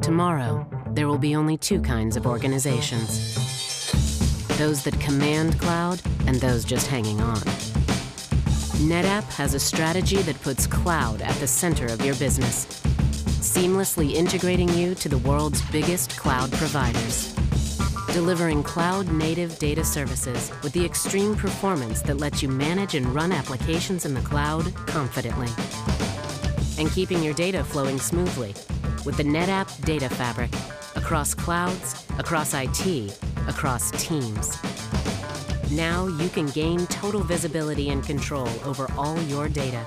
Tomorrow, there will be only two kinds of organizations. Those that command cloud and those just hanging on. NetApp has a strategy that puts cloud at the center of your business, seamlessly integrating you to the world's biggest cloud providers. Delivering cloud-native data services with the extreme performance that lets you manage and run applications in the cloud confidently. And keeping your data flowing smoothly with the NetApp Data Fabric across clouds, across IT, across teams. Now you can gain total visibility and control over all your data.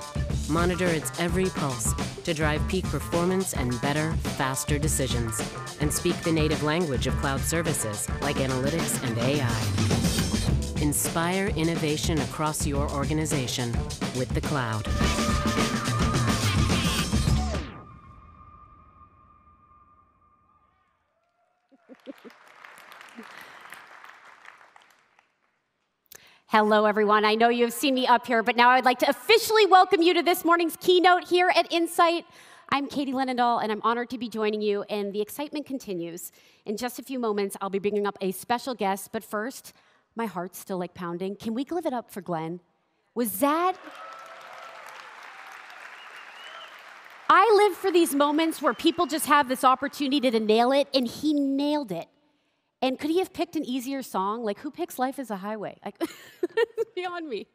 Monitor its every pulse to drive peak performance and better, faster decisions. And speak the native language of cloud services like analytics and AI. Inspire innovation across your organization with the cloud. Hello, everyone. I know you've seen me up here, but now I'd like to officially welcome you to this morning's keynote here at Insight. I'm Katie Linendahl, and I'm honored to be joining you, and the excitement continues. In just a few moments, I'll be bringing up a special guest, but first, my heart's still like pounding. Can we give it up for Glenn? Was that... I live for these moments where people just have this opportunity to nail it, and he nailed it. And could he have picked an easier song? Like, who picks Life is a Highway? It's beyond me.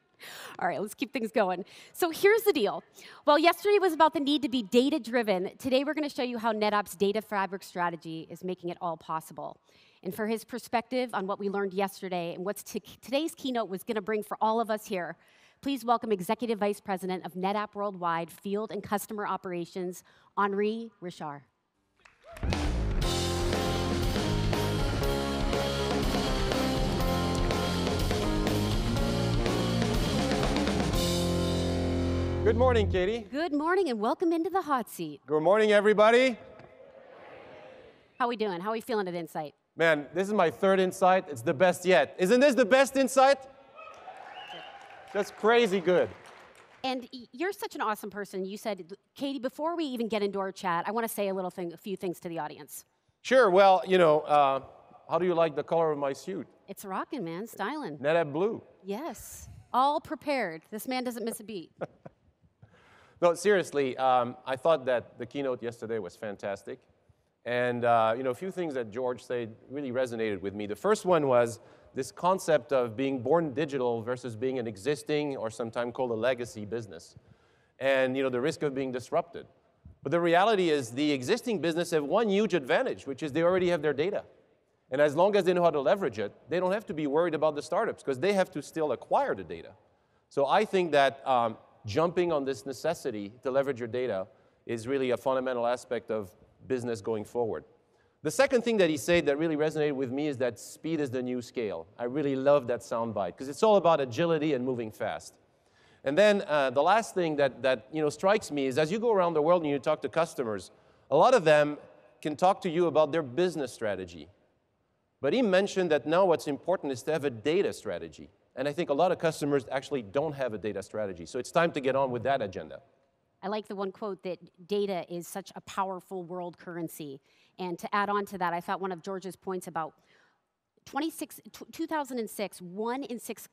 All right, let's keep things going. So here's the deal. Well, yesterday was about the need to be data-driven. Today, we're going to show you how NetApp's data fabric strategy is making it all possible. And for his perspective on what we learned yesterday and what today's keynote was going to bring for all of us here, please welcome Executive Vice President of NetApp Worldwide Field and Customer Operations, Henri Richard. Good morning, Katie. Good morning, and welcome into the hot seat. Good morning, everybody. How are we doing? How are we feeling at Insight? Man, this is my third Insight. It's the best yet. Isn't this the best Insight? That's crazy good. And you're such an awesome person. You said, Katie, before we even get into our chat, I want to say a few things to the audience. Sure. Well, you know, how do you like the color of my suit? It's rocking, man. Styling. NetApp blue. Yes. All prepared. This man doesn't miss a beat. No, seriously, I thought that the keynote yesterday was fantastic. And, you know, a few things that George said really resonated with me. The first one was this concept of being born digital versus being an existing or sometimes called a legacy business. And, you know, the risk of being disrupted. But the reality is the existing business have one huge advantage, which is they already have their data. And as long as they know how to leverage it, they don't have to be worried about the startups because they have to still acquire the data. So I think that jumping on this necessity to leverage your data is really a fundamental aspect of business going forward. The second thing that he said that really resonated with me is that speed is the new scale. I really love that soundbite because it's all about agility and moving fast. And then the last thing that you know, strikes me is as you go around the world and you talk to customers, a lot of them can talk to you about their business strategy. But he mentioned that now what's important is to have a data strategy. And I think a lot of customers actually don't have a data strategy. So it's time to get on with that agenda. I like the one quote that data is such a powerful world currency. And to add on to that, I thought one of George's points about 2006, 1 in 6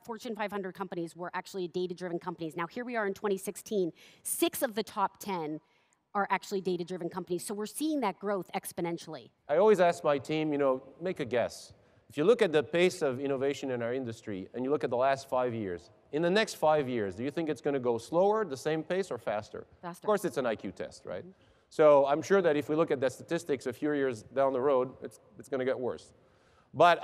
Fortune 500 companies were actually data-driven companies. Now here we are in 2016, 6 of the top 10 are actually data-driven companies. So we're seeing that growth exponentially. I always ask my team, you know, make a guess. If you look at the pace of innovation in our industry and you look at the last 5 years, in the next 5 years, do you think it's going to go slower, the same pace, or faster? Faster. Of course, it's an IQ test, right? Mm-hmm. So I'm sure that if we look at the statistics a few years down the road, it's going to get worse. But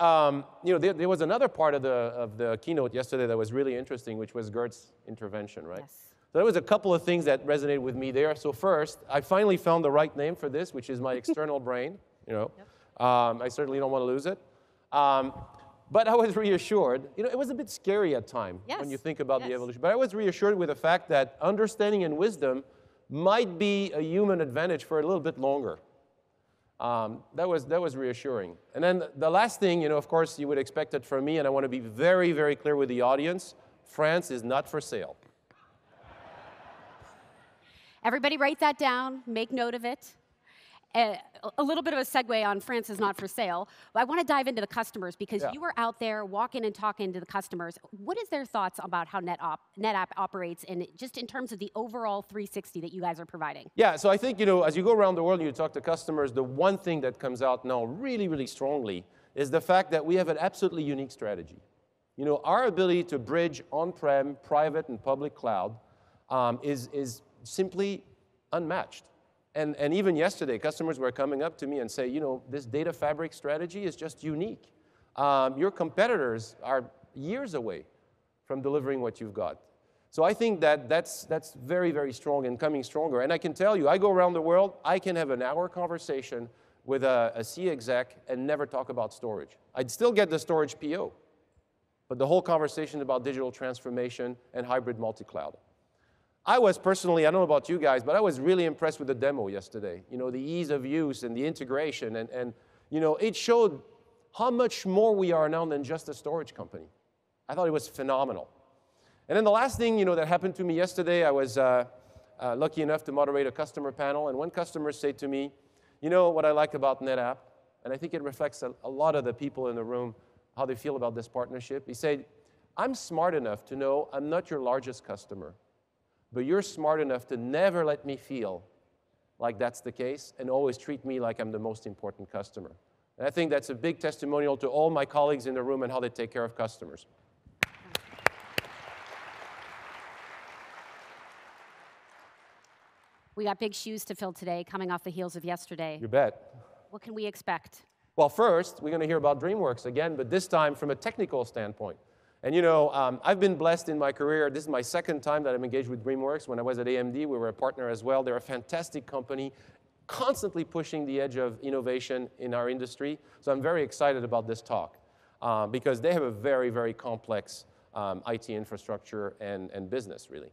you know, there was another part of the keynote yesterday that was really interesting, which was Gert's intervention, right? Yes. So there was a couple of things that resonated with me there. So first, I finally found the right name for this, which is my external brain. You know, yep. I certainly don't want to lose it. But I was reassured. You know, it was a bit scary at times when you think about the evolution. But I was reassured with the fact that understanding and wisdom might be a human advantage for a little bit longer. That was reassuring. And then the last thing, you know, of course, you would expect it from me, and I want to be very, very clear with the audience. France is not for sale. Everybody write that down. Make note of it. a little bit of a segue on France is not for sale, but I want to dive into the customers because you were out there walking and talking to the customers. What is their thoughts about how NetApp operates and just in terms of the overall 360 that you guys are providing? Yeah, so I think, as you go around the world and you talk to customers, the one thing that comes out now really, really strongly is the fact that we have an absolutely unique strategy. Our ability to bridge on-prem, private, and public cloud is simply unmatched. And even yesterday, customers were coming up to me and say, this data fabric strategy is just unique. Your competitors are years away from delivering what you've got. So I think that's very, very strong and coming stronger. And I can tell you, I go around the world, I can have an hour conversation with a C exec and never talk about storage. I'd still get the storage PO, but the whole conversation about digital transformation and hybrid multi-cloud. I was personally, I don't know about you guys, but I was really impressed with the demo yesterday. The ease of use and the integration, and it showed how much more we are now than just a storage company. I thought it was phenomenal. And then the last thing, that happened to me yesterday, I was lucky enough to moderate a customer panel, and one customer said to me, what I like about NetApp, and I think it reflects a lot of the people in the room, how they feel about this partnership. He said, I'm smart enough to know I'm not your largest customer, but you're smart enough to never let me feel like that's the case and always treat me like I'm the most important customer. And I think that's a big testimonial to all my colleagues in the room and how they take care of customers. We got big shoes to fill today, coming off the heels of yesterday. You bet. What can we expect? Well, first, we're going to hear about DreamWorks again, but this time from a technical standpoint. And I've been blessed in my career. This is my second time that I'm engaged with DreamWorks. When I was at AMD, we were a partner as well. They're a fantastic company, constantly pushing the edge of innovation in our industry. So I'm very excited about this talk because they have a very, very complex IT infrastructure and business, really.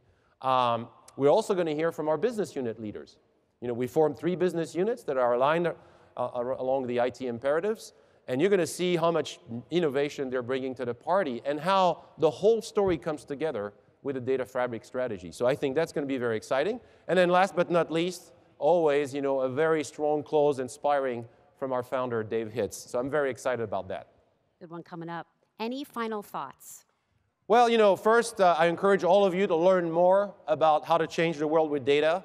We're also going to hear from our business unit leaders. We formed 3 business units that are aligned along the IT imperatives. And you're going to see how much innovation they're bringing to the party and how the whole story comes together with a data fabric strategy. So I think that's going to be very exciting. And then last but not least, always, a very strong close, inspiring from our founder, Dave Hitz. So I'm very excited about that. Good one coming up. Any final thoughts? Well, first, I encourage all of you to learn more about how to change the world with data,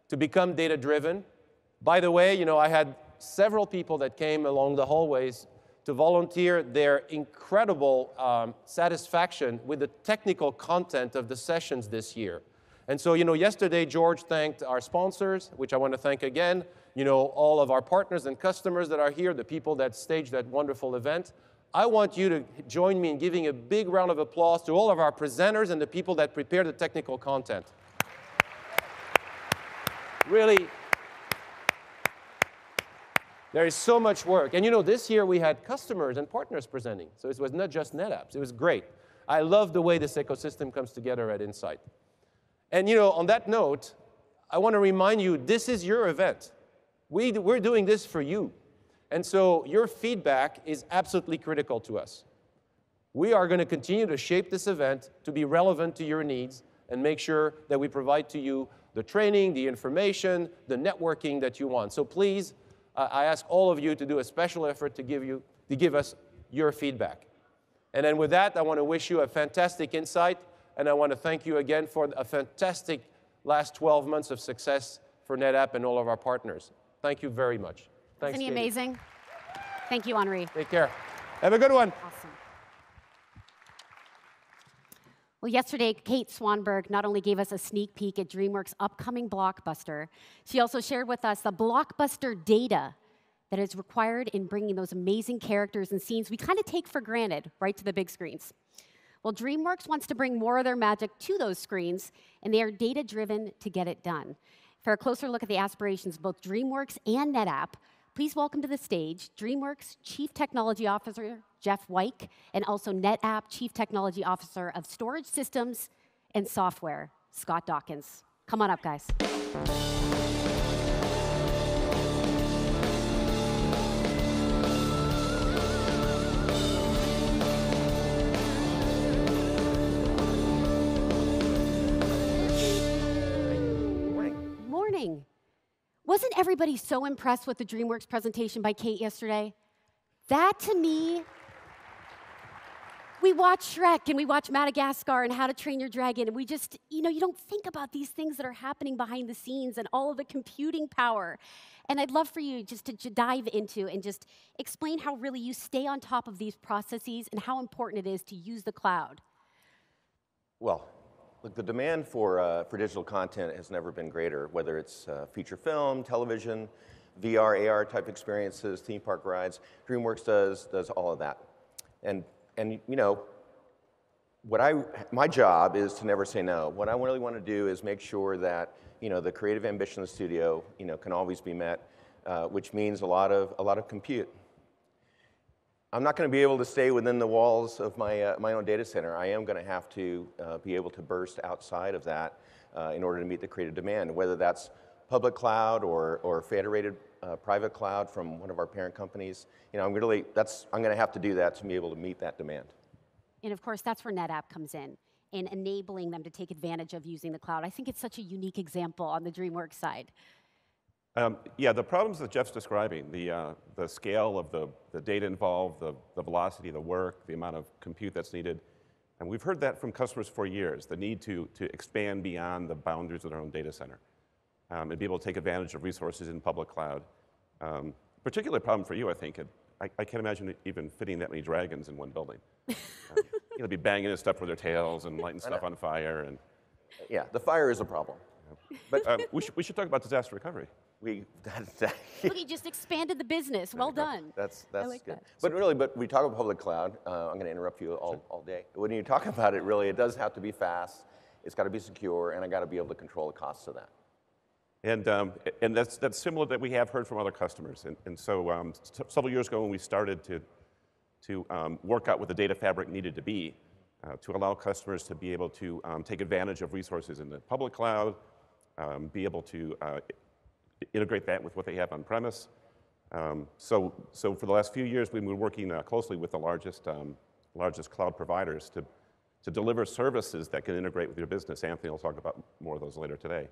to become data-driven. By the way, I had several people that came along the hallways to volunteer their incredible satisfaction with the technical content of the sessions this year. And so, yesterday, George thanked our sponsors, which I want to thank again, all of our partners and customers that are here, the people that staged that wonderful event. I want you to join me in giving a big round of applause to all of our presenters and the people that prepared the technical content. Really, there is so much work. And this year we had customers and partners presenting. So it was not just NetApp. It was great. I love the way this ecosystem comes together at Insight. And on that note, I want to remind you, this is your event. We're doing this for you. And so your feedback is absolutely critical to us. We are going to continue to shape this event to be relevant to your needs and make sure that we provide to you the training, the information, the networking that you want. So please, I ask all of you to do a special effort to give us your feedback. And then with that, I want to wish you a fantastic Insight, and I want to thank you again for a fantastic last 12 months of success for NetApp and all of our partners. Thank you very much. Thanks, Isn't he Katie. amazing? Thank you, Henri. Take care. Have a good one. Awesome. Well, yesterday, Kate Swanberg not only gave us a sneak peek at DreamWorks' upcoming blockbuster, she also shared with us the blockbuster data that is required in bringing those amazing characters and scenes we kind of take for granted right to the big screens. Well, DreamWorks wants to bring more of their magic to those screens, and they are data-driven to get it done. For a closer look at the aspirations of both DreamWorks and NetApp, please welcome to the stage DreamWorks Chief Technology Officer, Jeff Wyke, and also NetApp Chief Technology Officer of Storage Systems and Software, Scott Dawkins. Come on up, guys. Morning. Wasn't everybody so impressed with the DreamWorks presentation by Kate yesterday? That, to me, we watch Shrek and we watch Madagascar and How to Train Your Dragon, and we just, you don't think about these things that are happening behind the scenes and all of the computing power. And I'd love for you just to dive into and just explain how really you stay on top of these processes and how important it is to use the cloud. Well, look, the demand for digital content has never been greater, whether it's feature film, television, VR, AR type experiences, theme park rides. DreamWorks does all of that. And my job is to never say no. What I really want to do is make sure that the creative ambition of the studio can always be met, which means a lot of compute. I'm not going to be able to stay within the walls of my own data center. I am going to have to be able to burst outside of that in order to meet the creative demand, whether that's public cloud or federated private cloud from one of our parent companies. I'm going to have to do that to be able to meet that demand. And of course, that's where NetApp comes in enabling them to take advantage of using the cloud. I think it's such a unique example on the DreamWorks side. Yeah, the problems that Jeff's describing, the scale of the data involved, the velocity of the work, the amount of compute that's needed, and we've heard that from customers for years, the need to expand beyond the boundaries of their own data center and be able to take advantage of resources in public cloud. Particular problem for you, I think. I can't imagine even fitting that many dragons in one building. Be banging and stuff with their tails and lighting stuff on fire. And yeah, the fire is a problem. But we should talk about disaster recovery. Look, he just expanded the business. Well done. That's like good. that. But we talk about public cloud. I'm going to interrupt you all day. When you talk about it, really, it does have to be fast. It's got to be secure, and I got to be able to control the costs of that. And that's similar that we have heard from other customers. And so several years ago, when we started to work out what the data fabric needed to be to allow customers to be able to take advantage of resources in the public cloud, be able to integrate that with what they have on premise. So for the last few years, we've been working closely with the largest cloud providers to deliver services that can integrate with your business. Anthony will talk about more of those later today,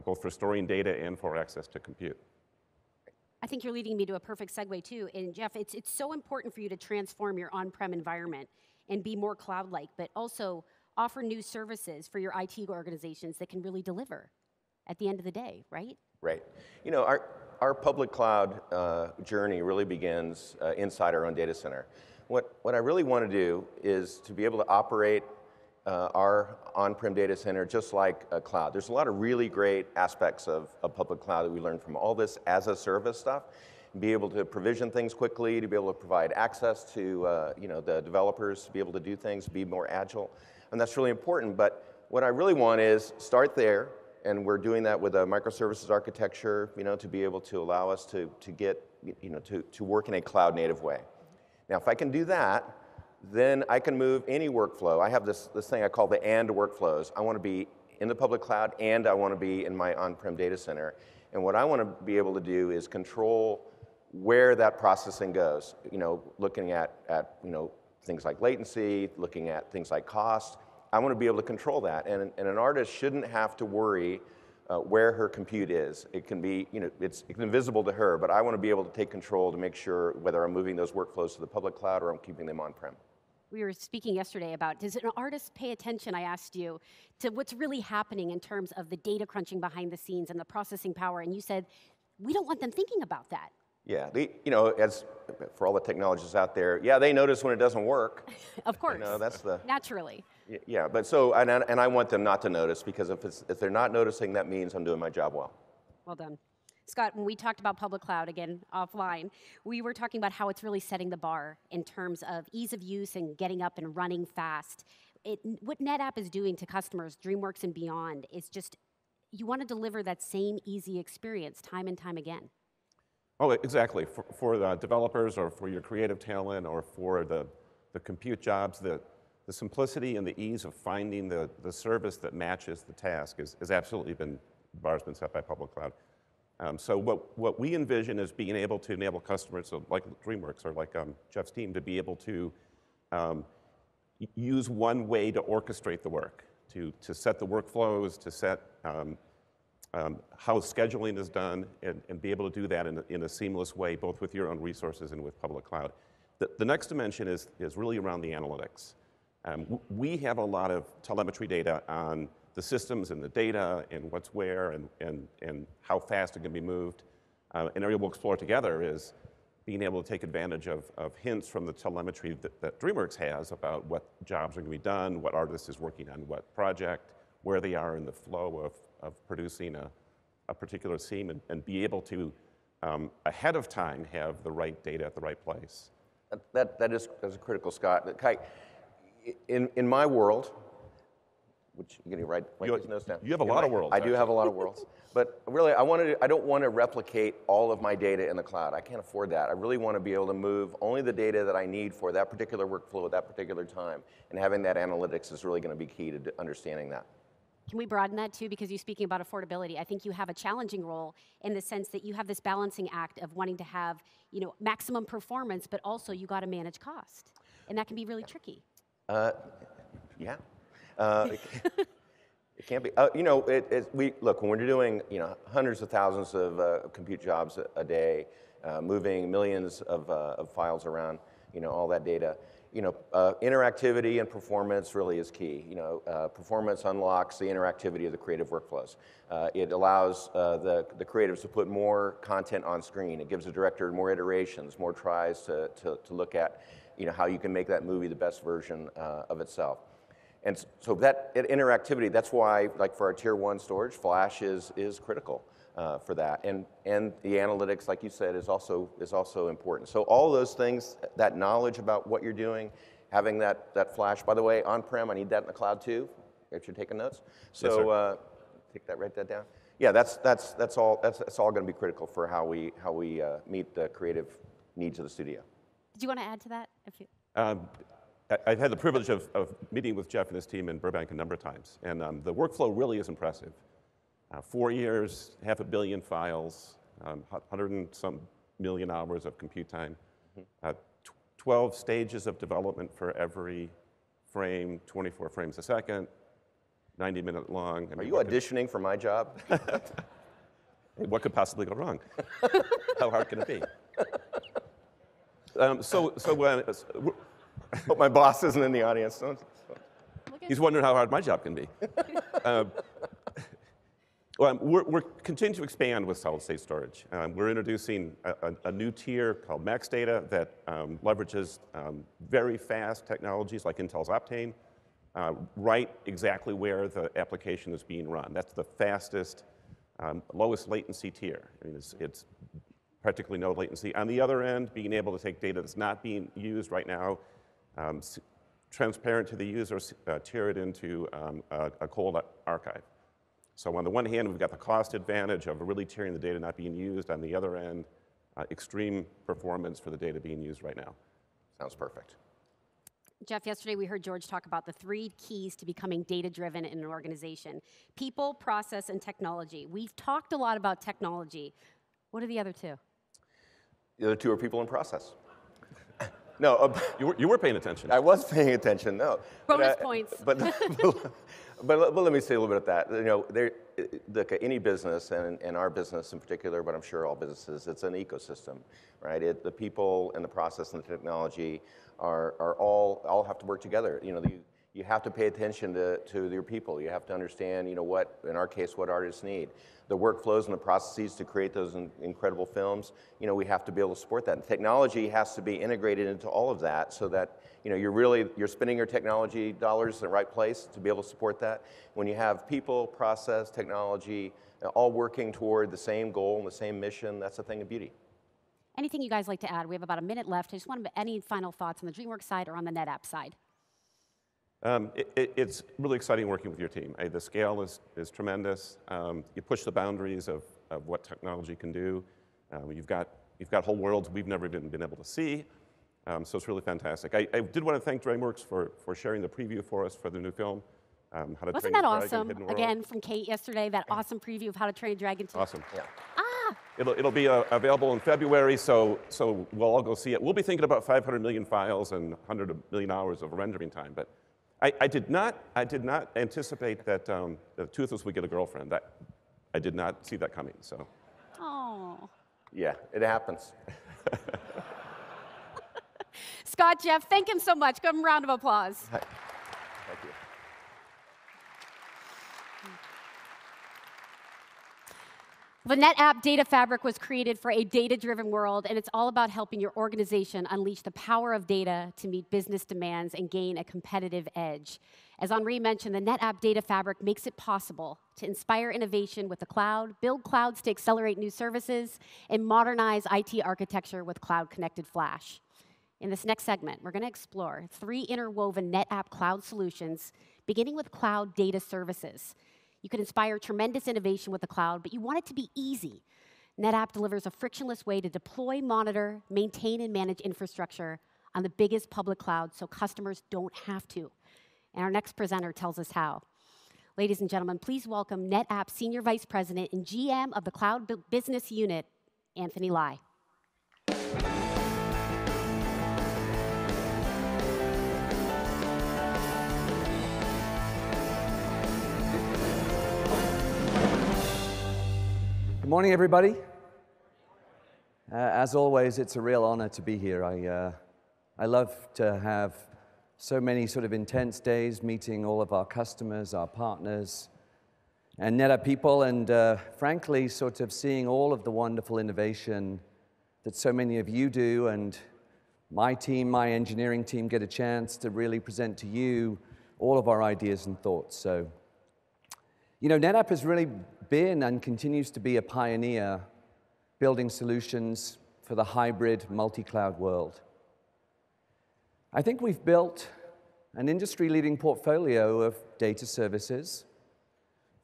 both for storing data and for access to compute. I think you're leading me to a perfect segue too. And Jeff, it's so important for you to transform your on-prem environment and be more cloud-like, but also offer new services for your IT organizations that can really deliver at the end of the day, right? Right. Our public cloud journey really begins inside our own data center. What I really want to do is to be able to operate our on-prem data center just like a cloud. There's a lot of really great aspects of public cloud that we learned from all this as-a-service stuff. Be able to provision things quickly, to be able to provide access to the developers, to be able to do things, be more agile, and that's really important. But what I really want is start there, and we're doing that with a microservices architecture, to be able to allow us to get, to work in a cloud-native way. Now, if I can do that, then I can move any workflow. I have this thing I call the and workflows. I want to be in the public cloud, and I want to be in my on-prem data center. And what I want to be able to do is control where that processing goes. Looking at things like latency, looking at things like cost. I want to be able to control that. And an artist shouldn't have to worry where her compute is. It can be, it's invisible to her, but I want to be able to take control to make sure whether I'm moving those workflows to the public cloud or I'm keeping them on-prem. We were speaking yesterday about, does an artist pay attention, I asked you, to what's really happening in terms of the data crunching behind the scenes and the processing power? And you said, we don't want them thinking about that. Yeah, as for all the technologists out there, yeah, they notice when it doesn't work. Of course. That's the naturally. Yeah, but so and I want them not to notice, because if they're not noticing, that means I'm doing my job well. Well done. Scott, when we talked about public cloud, again, offline, we were talking about how it's really setting the bar in terms of ease of use and getting up and running fast. What NetApp is doing to customers, DreamWorks and beyond, is just, you want to deliver that same easy experience time and time again. Oh, exactly. For the developers, or for your creative talent, or for the compute jobs, the simplicity and the ease of finding the service that matches the task has absolutely been, the bar's been set by public cloud. So what we envision is being able to enable customers, so like DreamWorks or like Jeff's team, to be able to use one way to orchestrate the work, to set the workflows, to set how scheduling is done, and be able to do that in a seamless way, both with your own resources and with public cloud. The next dimension is really around the analytics. We have a lot of telemetry data on the systems and the data and what's where and how fast it can be moved. An area we'll explore together is being able to take advantage of hints from the telemetry that DreamWorks has about what jobs are going to be done, what artist is working on what project, where they are in the flow of producing a particular scene, and be able to, ahead of time, have the right data at the right place. That is critical, Scott. In my world, which you're going to write these notes down. You have a lot of worlds. I do have a lot of worlds. But really, I don't want to replicate all of my data in the cloud. I can't afford that. I really want to be able to move only the data that I need for that particular workflow at that particular time. And having that analytics is really going to be key to understanding that. Can we broaden that too? Because you're speaking about affordability. I think you have a challenging role in the sense that you have this balancing act of wanting to have, maximum performance, but also you got to manage cost. And that can be really tricky. Yeah. It can't be. Look, when we're doing hundreds of thousands of compute jobs a day, moving millions of files around, all that data, interactivity and performance really is key. Performance unlocks the interactivity of the creative workflows. It allows the creatives to put more content on screen. It gives the director more iterations, more tries to look at, how you can make that movie the best version of itself. And so that interactivity, that's why, like for our tier 1 storage, flash is critical for that. And the analytics, like you said, is also important. So all those things, that knowledge about what you're doing, having that flash. By the way, on-prem, I need that in the cloud too, if you're taking notes. So write that down. Yeah, that's all going to be critical for how we meet the creative needs of the studio. Did you want to add to that? I've had the privilege of meeting with Jeff and his team in Burbank a number of times, and the workflow really is impressive. 4 years, 500 million files, 100 and some million hours of compute time, 12 stages of development for every frame, 24 frames a second, 90-minute long. Are you auditioning for my job? What could possibly go wrong? How hard can it be? Hope my boss isn't in the audience. He's wondering how hard my job can be. We're continuing to expand with solid-state storage. We're introducing a new tier called Max Data that leverages very fast technologies like Intel's Optane, right exactly where the application is being run. That's the fastest, lowest latency tier. I mean, it's practically no latency. On the other end, being able to take data that's not being used right now, transparent to the user, tier it into a cold archive. So on the one hand, we've got the cost advantage of really tiering the data not being used. On the other end, extreme performance for the data being used right now. Sounds perfect. Jeff, yesterday we heard George talk about the 3 keys to becoming data-driven in an organization: people, process, and technology. We've talked a lot about technology. What are the other 2? The other 2 are people and process. No, you were paying attention. I was paying attention. No, bonus points. But let me say a little bit of that. Look, any business, and our business in particular, but I'm sure all businesses, it's an ecosystem, right? The people and the process and the technology are all have to work together. You have to pay attention to your people. You have to understand, what, in our case, what artists need. The workflows and the processes to create those incredible films, we have to be able to support that. And technology has to be integrated into all of that so that, you're spending your technology dollars in the right place to be able to support that. When you have people, process, technology, all working toward the same goal and the same mission, that's a thing of beauty. Anything you guys like to add? We have about a minute left. I just want any final thoughts on the DreamWorks side or on the NetApp side? It's really exciting working with your team. The scale is tremendous. You push the boundaries of what technology can do. You've got whole worlds we've never been able to see. So it's really fantastic. I did want to thank DreamWorks for sharing the preview for us for the new film. Wasn't that awesome? Again, from Kate yesterday, that awesome preview of How to Train a Dragon 2. Awesome. Yeah. It'll be available in February, so we'll all go see it. We'll be thinking about 500 million files and 100 million hours of rendering time, but I did not anticipate that the two of us would get a girlfriend. I did not see that coming, so. Oh. Yeah, it happens. Scott, Jeff, thank him so much. Give him a round of applause. Hi. Thank you. The NetApp Data Fabric was created for a data-driven world, and it's all about helping your organization unleash the power of data to meet business demands and gain a competitive edge. As Henri mentioned, the NetApp Data Fabric makes it possible to inspire innovation with the cloud, build clouds to accelerate new services, and modernize IT architecture with cloud-connected flash. In this next segment, we're going to explore 3 interwoven NetApp cloud solutions, beginning with cloud data services. You can inspire tremendous innovation with the cloud, but you want it to be easy. NetApp delivers a frictionless way to deploy, monitor, maintain, and manage infrastructure on the biggest public cloud so customers don't have to. And our next presenter tells us how. Ladies and gentlemen, please welcome NetApp Senior Vice President and GM of the Cloud Business Unit, Anthony Lai. Good morning, everybody. As always, it's a real honor to be here. I love to have so many sort of intense days meeting all of our customers, our partners, and NetApp people, and frankly, sort of seeing all of the wonderful innovation that so many of you do, and my team, my engineering team, get a chance to really present to you all of our ideas and thoughts. So, you know, NetApp has really been and continues to be a pioneer building solutions for the hybrid multi-cloud world. I think we've built an industry-leading portfolio of data services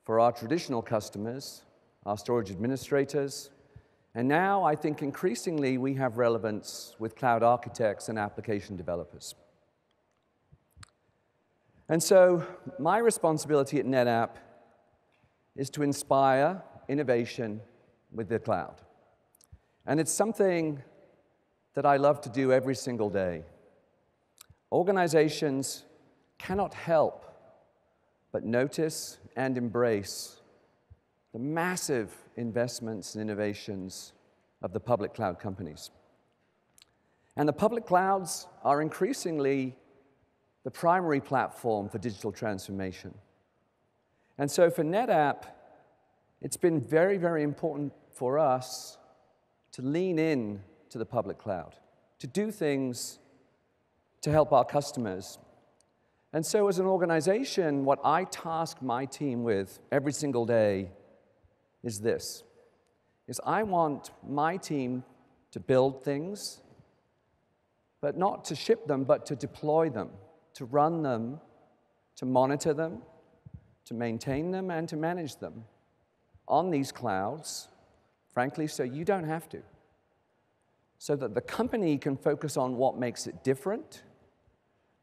for our traditional customers, our storage administrators, and now I think increasingly we have relevance with cloud architects and application developers. And so my responsibility at NetApp is to inspire innovation with the cloud. And it's something that I love to do every single day. Organizations cannot help but notice and embrace the massive investments and innovations of the public cloud companies. And the public clouds are increasingly the primary platform for digital transformation. And so for NetApp, it's been very, very important for us to lean in to the public cloud, to do things to help our customers. And so as an organization, what I task my team with every single day is this, is I want my team to build things, but not to ship them, but to deploy them, to run them, to monitor them, to maintain them, and to manage them on these clouds, frankly, so you don't have to. So that the company can focus on what makes it different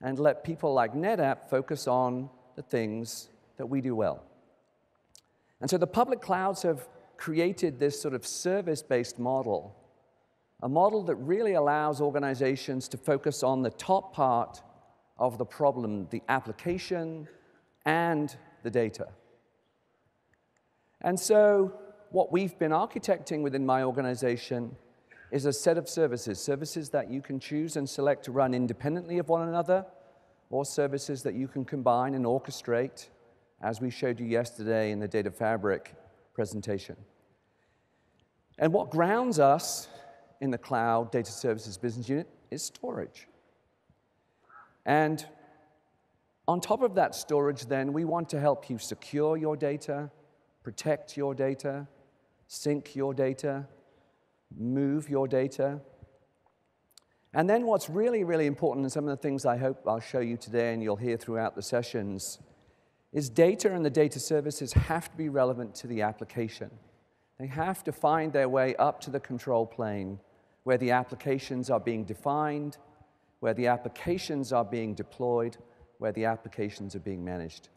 and let people like NetApp focus on the things that we do well. And so the public clouds have created this sort of service-based model, a model that really allows organizations to focus on the top part of the problem, the application and the data. And so what we've been architecting within my organization is a set of services that you can choose and select to run independently of one another, or services that you can combine and orchestrate, as we showed you yesterday in the Data Fabric presentation. And what grounds us in the Cloud Data Services Business Unit is storage. And on top of that storage, then, we want to help you secure your data, protect your data, sync your data, move your data. And then what's really, really important, and some of the things I hope I'll show you today and you'll hear throughout the sessions, is data and the data services have to be relevant to the application. They have to find their way up to the control plane where the applications are being defined, where the applications are being deployed, where the applications are being managed.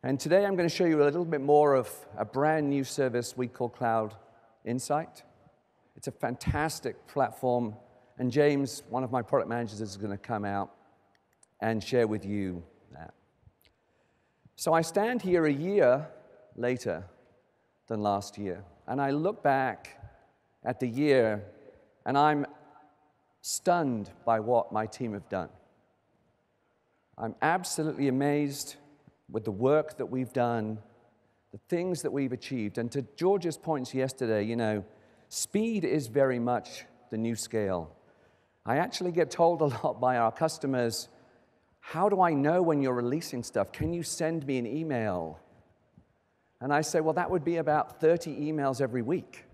And today I'm going to show you a little bit more of a brand new service we call Cloud Insight. It's a fantastic platform, and James, one of my product managers, is going to come out and share with you that. So I stand here a year later, than last year. And I look back at the year, and I'm stunned by what my team have done. I'm absolutely amazed with the work that we've done, the things that we've achieved. And to George's points yesterday, you know, speed is very much the new scale. I actually get told a lot by our customers, how do I know when you're releasing stuff? Can you send me an email? And I say, well, that would be about 30 emails every week,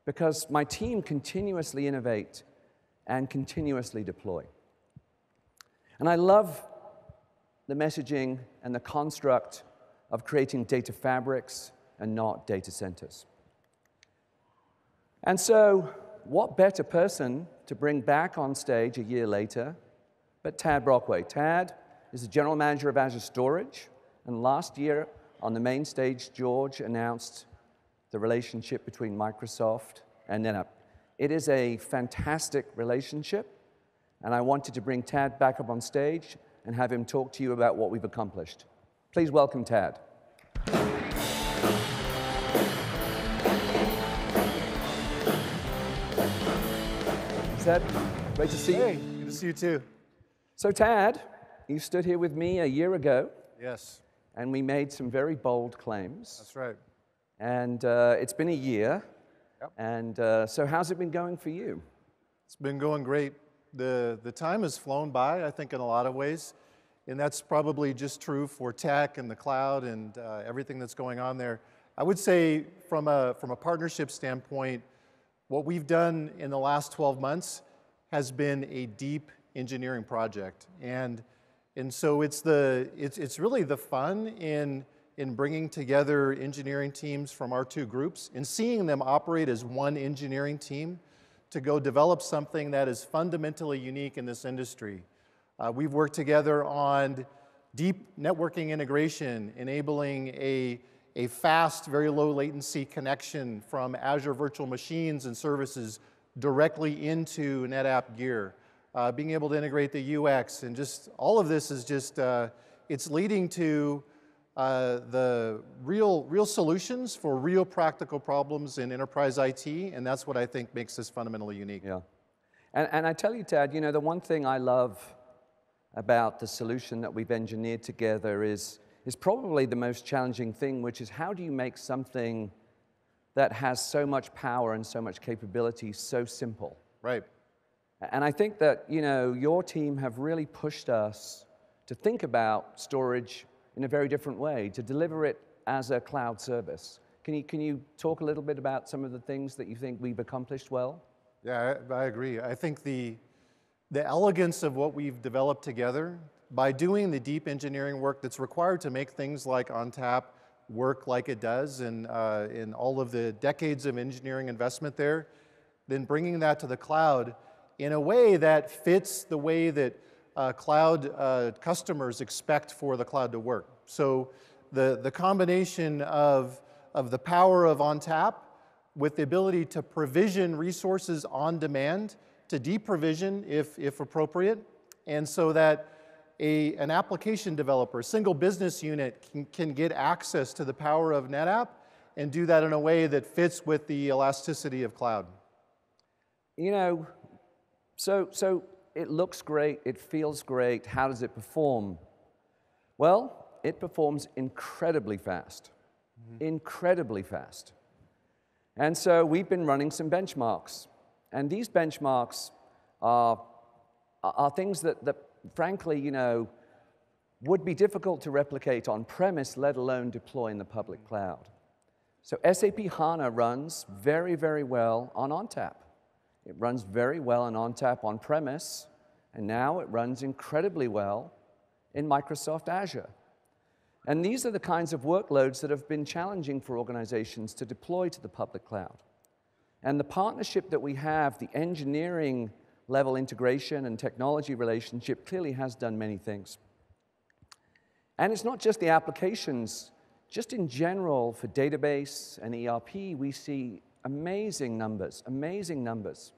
because my team continuously innovate and continuously deploy. And I love the messaging and the construct of creating data fabrics and not data centers. And so, what better person to bring back on stage a year later but Tad Brockway. Tad is the general manager of Azure Storage, and last year on the main stage, George announced the relationship between Microsoft and NetApp. It is a fantastic relationship, and I wanted to bring Tad back up on stage and have him talk to you about what we've accomplished. Please welcome Tad. Tad, great to see you. Hey, good to see you too. So Tad, you stood here with me a year ago. Yes. And we made some very bold claims. That's right. And it's been a year. Yep. And so how's it been going for you? It's been going great. The time has flown by, I think, in a lot of ways. And that's probably just true for tech and the cloud and everything that's going on there. I would say from a partnership standpoint, what we've done in the last 12 months has been a deep engineering project. And so it's really the fun in bringing together engineering teams from our two groups and seeing them operate as one engineering team to go develop something that is fundamentally unique in this industry. We've worked together on deep networking integration, enabling a fast, very low latency connection from Azure virtual machines and services directly into NetApp gear. Being able to integrate the UX, and just all of this is just, it's leading to the real solutions for real practical problems in enterprise IT, and that's what I think makes this fundamentally unique. Yeah. And I tell you, Tad, you know, the one thing I love about the solution that we've engineered together is probably the most challenging thing, which is how do you make something that has so much power and so much capability so simple? Right. And I think that, you know, your team have really pushed us to think about storage in a very different way, to deliver it as a cloud service. Can you talk a little bit about some of the things that you think we've accomplished well? Yeah, I agree. I think the elegance of what we've developed together by doing the deep engineering work that's required to make things like ONTAP work like it does, and in all of the decades of engineering investment there, then bringing that to the cloud in a way that fits the way that cloud customers expect for the cloud to work. So the combination of the power of ONTAP with the ability to provision resources on demand, to deprovision if appropriate, and so that an application developer, a single business unit can get access to the power of NetApp and do that in a way that fits with the elasticity of cloud. You know, so it looks great, it feels great. How does it perform? Well, it performs incredibly fast, incredibly fast. And so we've been running some benchmarks. And these benchmarks are things that frankly, you know, would be difficult to replicate on premise, let alone deploy in the public cloud. So SAP HANA runs very, very well on ONTAP. It runs very well on ONTAP on premise, and now it runs incredibly well in Microsoft Azure. And these are the kinds of workloads that have been challenging for organizations to deploy to the public cloud. And the partnership that we have, the engineering level integration and technology relationship, clearly has done many things. And it's not just the applications, just in general for database and ERP, we see amazing numbers, amazing numbers.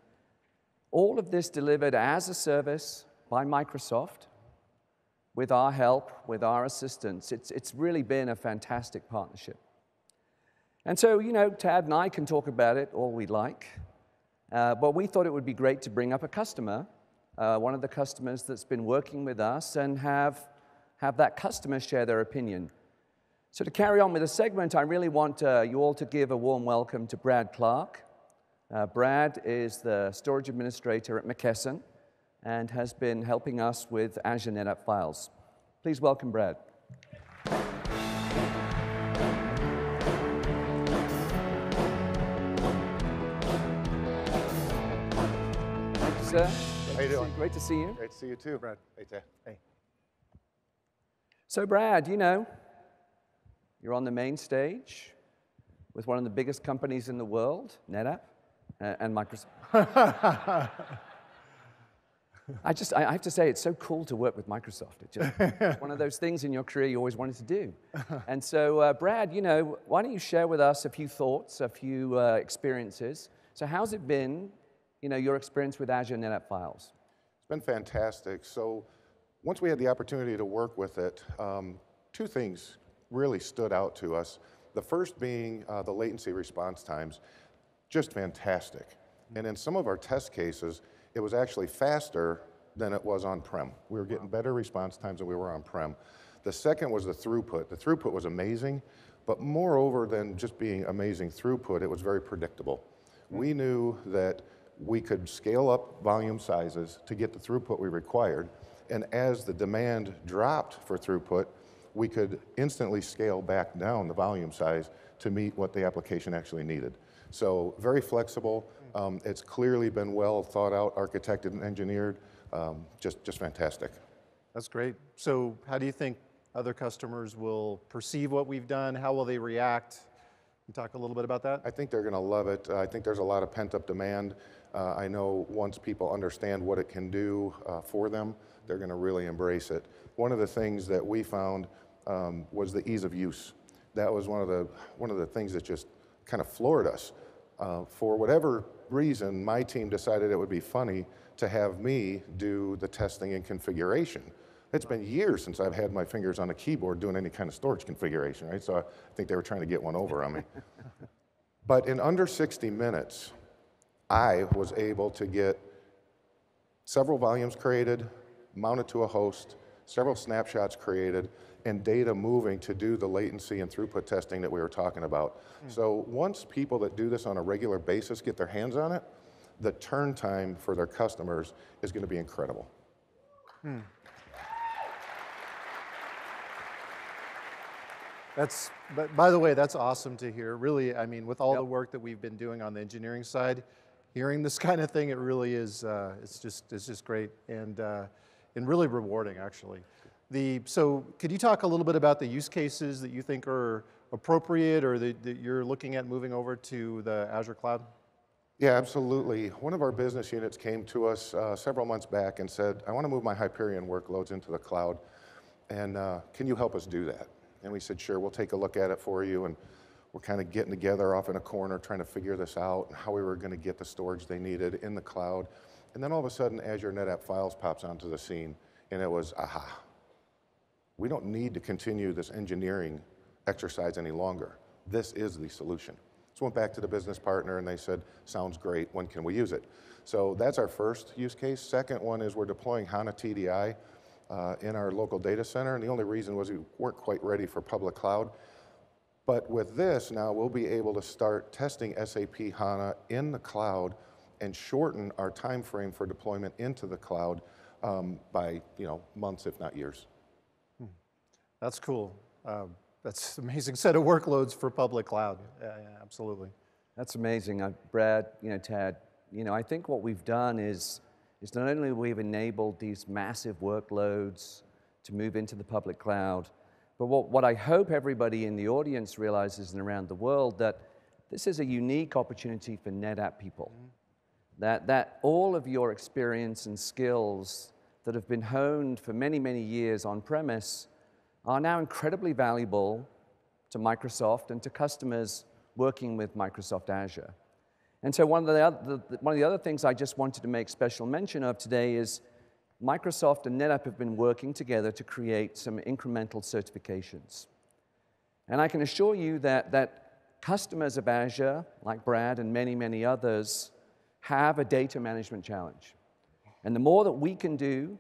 All of this delivered as a service by Microsoft with our help, with our assistance. It's really been a fantastic partnership. And so, Tad and I can talk about it all we like, but we thought it would be great to bring up a customer, one of the customers that's been working with us, and have that customer share their opinion. So to carry on with the segment, I really want you all to give a warm welcome to Brad Clark. Brad is the storage administrator at McKesson and has been helping us with Azure NetApp Files. Please welcome Brad. Thank you, sir. How you doing? Great to see you. Great to see you too, Brad. Hey, Ted. Hey. So Brad, you're on the main stage with one of the biggest companies in the world, NetApp, and Microsoft. I have to say, it's so cool to work with Microsoft. It's one of those things in your career you always wanted to do. And so, Brad, why don't you share with us a few thoughts, a few experiences. So how's it been, your experience with Azure NetApp Files? It's been fantastic. So once we had the opportunity to work with it, two things really stood out to us. The first being the latency response times, just fantastic. And in some of our test cases, it was actually faster than it was on-prem. We were getting better response times than we were on-prem. The second was the throughput. The throughput was amazing, but moreover than just being amazing throughput, it was very predictable. We knew that we could scale up volume sizes to get the throughput we required, and as the demand dropped for throughput, we could instantly scale back down the volume size to meet what the application actually needed. So very flexible. It's clearly been well thought out, architected, and engineered. Just fantastic. That's great. So how do you think other customers will perceive what we've done? How will they react? Can you talk a little bit about that? I think they're going to love it. I think there's a lot of pent-up demand. I know once people understand what it can do for them, they're going to really embrace it. One of the things that we found was the ease of use. That was one of the things that just kind of floored us. For whatever reason, my team decided it would be funny to have me do the testing and configuration. It's been years since I've had my fingers on a keyboard doing any kind of storage configuration, right? So I think they were trying to get one over on me. But in under 60 minutes, I was able to get several volumes created, mounted to a host, several snapshots created, and data moving to do the latency and throughput testing that we were talking about. So once people that do this on a regular basis get their hands on it, the turn time for their customers is going to be incredible. But by the way, that's awesome to hear. Really, I mean, with all the work that we've been doing on the engineering side, hearing this kind of thing, it really is, it's just great and really rewarding, actually. So could you talk a little bit about the use cases that you think are appropriate or that you're looking at moving over to the Azure cloud? Yeah, absolutely. One of our business units came to us several months back and said, I want to move my Hyperion workloads into the cloud, and can you help us do that? And we said, sure, we'll take a look at it for you, and we're kind of getting together off in a corner trying to figure this out and how we were going to get the storage they needed in the cloud. And then all of a sudden, Azure NetApp Files pops onto the scene, and it was, aha. We don't need to continue this engineering exercise any longer. This is the solution. So went back to the business partner and they said, sounds great, when can we use it? So that's our first use case. Second one is we're deploying HANA TDI in our local data center, and the only reason was we weren't quite ready for public cloud. But with this now, we'll be able to start testing SAP HANA in the cloud and shorten our time frame for deployment into the cloud by months, if not years. That's cool. That's an amazing set of workloads for public cloud. Yeah, absolutely. That's amazing. Brad, Tad, I think what we've done is not only we've enabled these massive workloads to move into the public cloud, but what I hope everybody in the audience realizes and around the world, that this is a unique opportunity for NetApp people. That all of your experience and skills that have been honed for many, many years on premise are now incredibly valuable to Microsoft and to customers working with Microsoft Azure. And so one of the other things I just wanted to make special mention of today is Microsoft and NetApp have been working together to create some incremental certifications. And I can assure you that customers of Azure, like Brad and many, many others, have a data management challenge. And the more that we can do,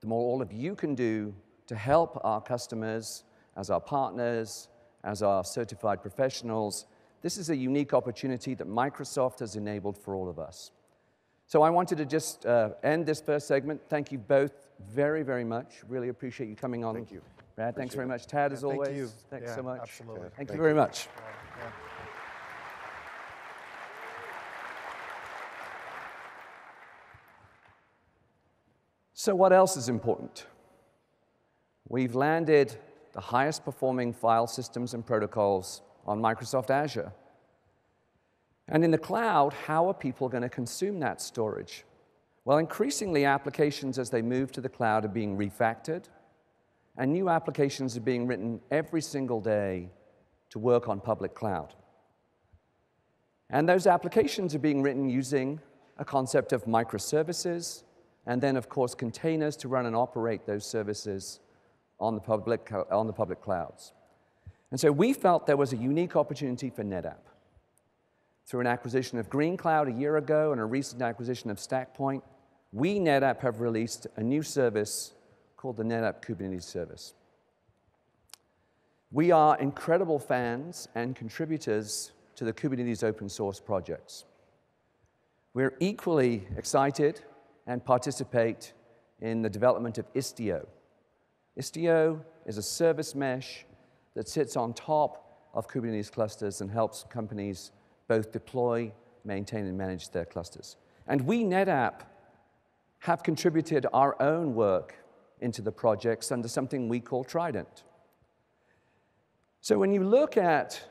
the more all of you can do to help our customers as our partners, as our certified professionals, this is a unique opportunity that Microsoft has enabled for all of us. So I wanted to just end this first segment. Thank you both very, very much. Really appreciate you coming on. Thank you. Brad, thanks very much. Tad, as always. Thank you. Thanks so much. Absolutely. Thank you very much. Yeah. So what else is important? We've landed the highest performing file systems and protocols on Microsoft Azure. And in the cloud, how are people going to consume that storage? Well, increasingly, applications as they move to the cloud are being refactored, and new applications are being written every single day to work on public cloud. And those applications are being written using a concept of microservices, and then, of course, containers to run and operate those services on the public clouds. And so we felt there was a unique opportunity for NetApp. Through an acquisition of Green Cloud a year ago and a recent acquisition of StackPoint, we, NetApp, have released a new service called the NetApp Kubernetes Service. We are incredible fans and contributors to the Kubernetes open source projects. We're equally excited and participate in the development of Istio. Istio is a service mesh that sits on top of Kubernetes clusters and helps companies both deploy, maintain, and manage their clusters. And we, NetApp, have contributed our own work into the projects under something we call Trident. So when you look at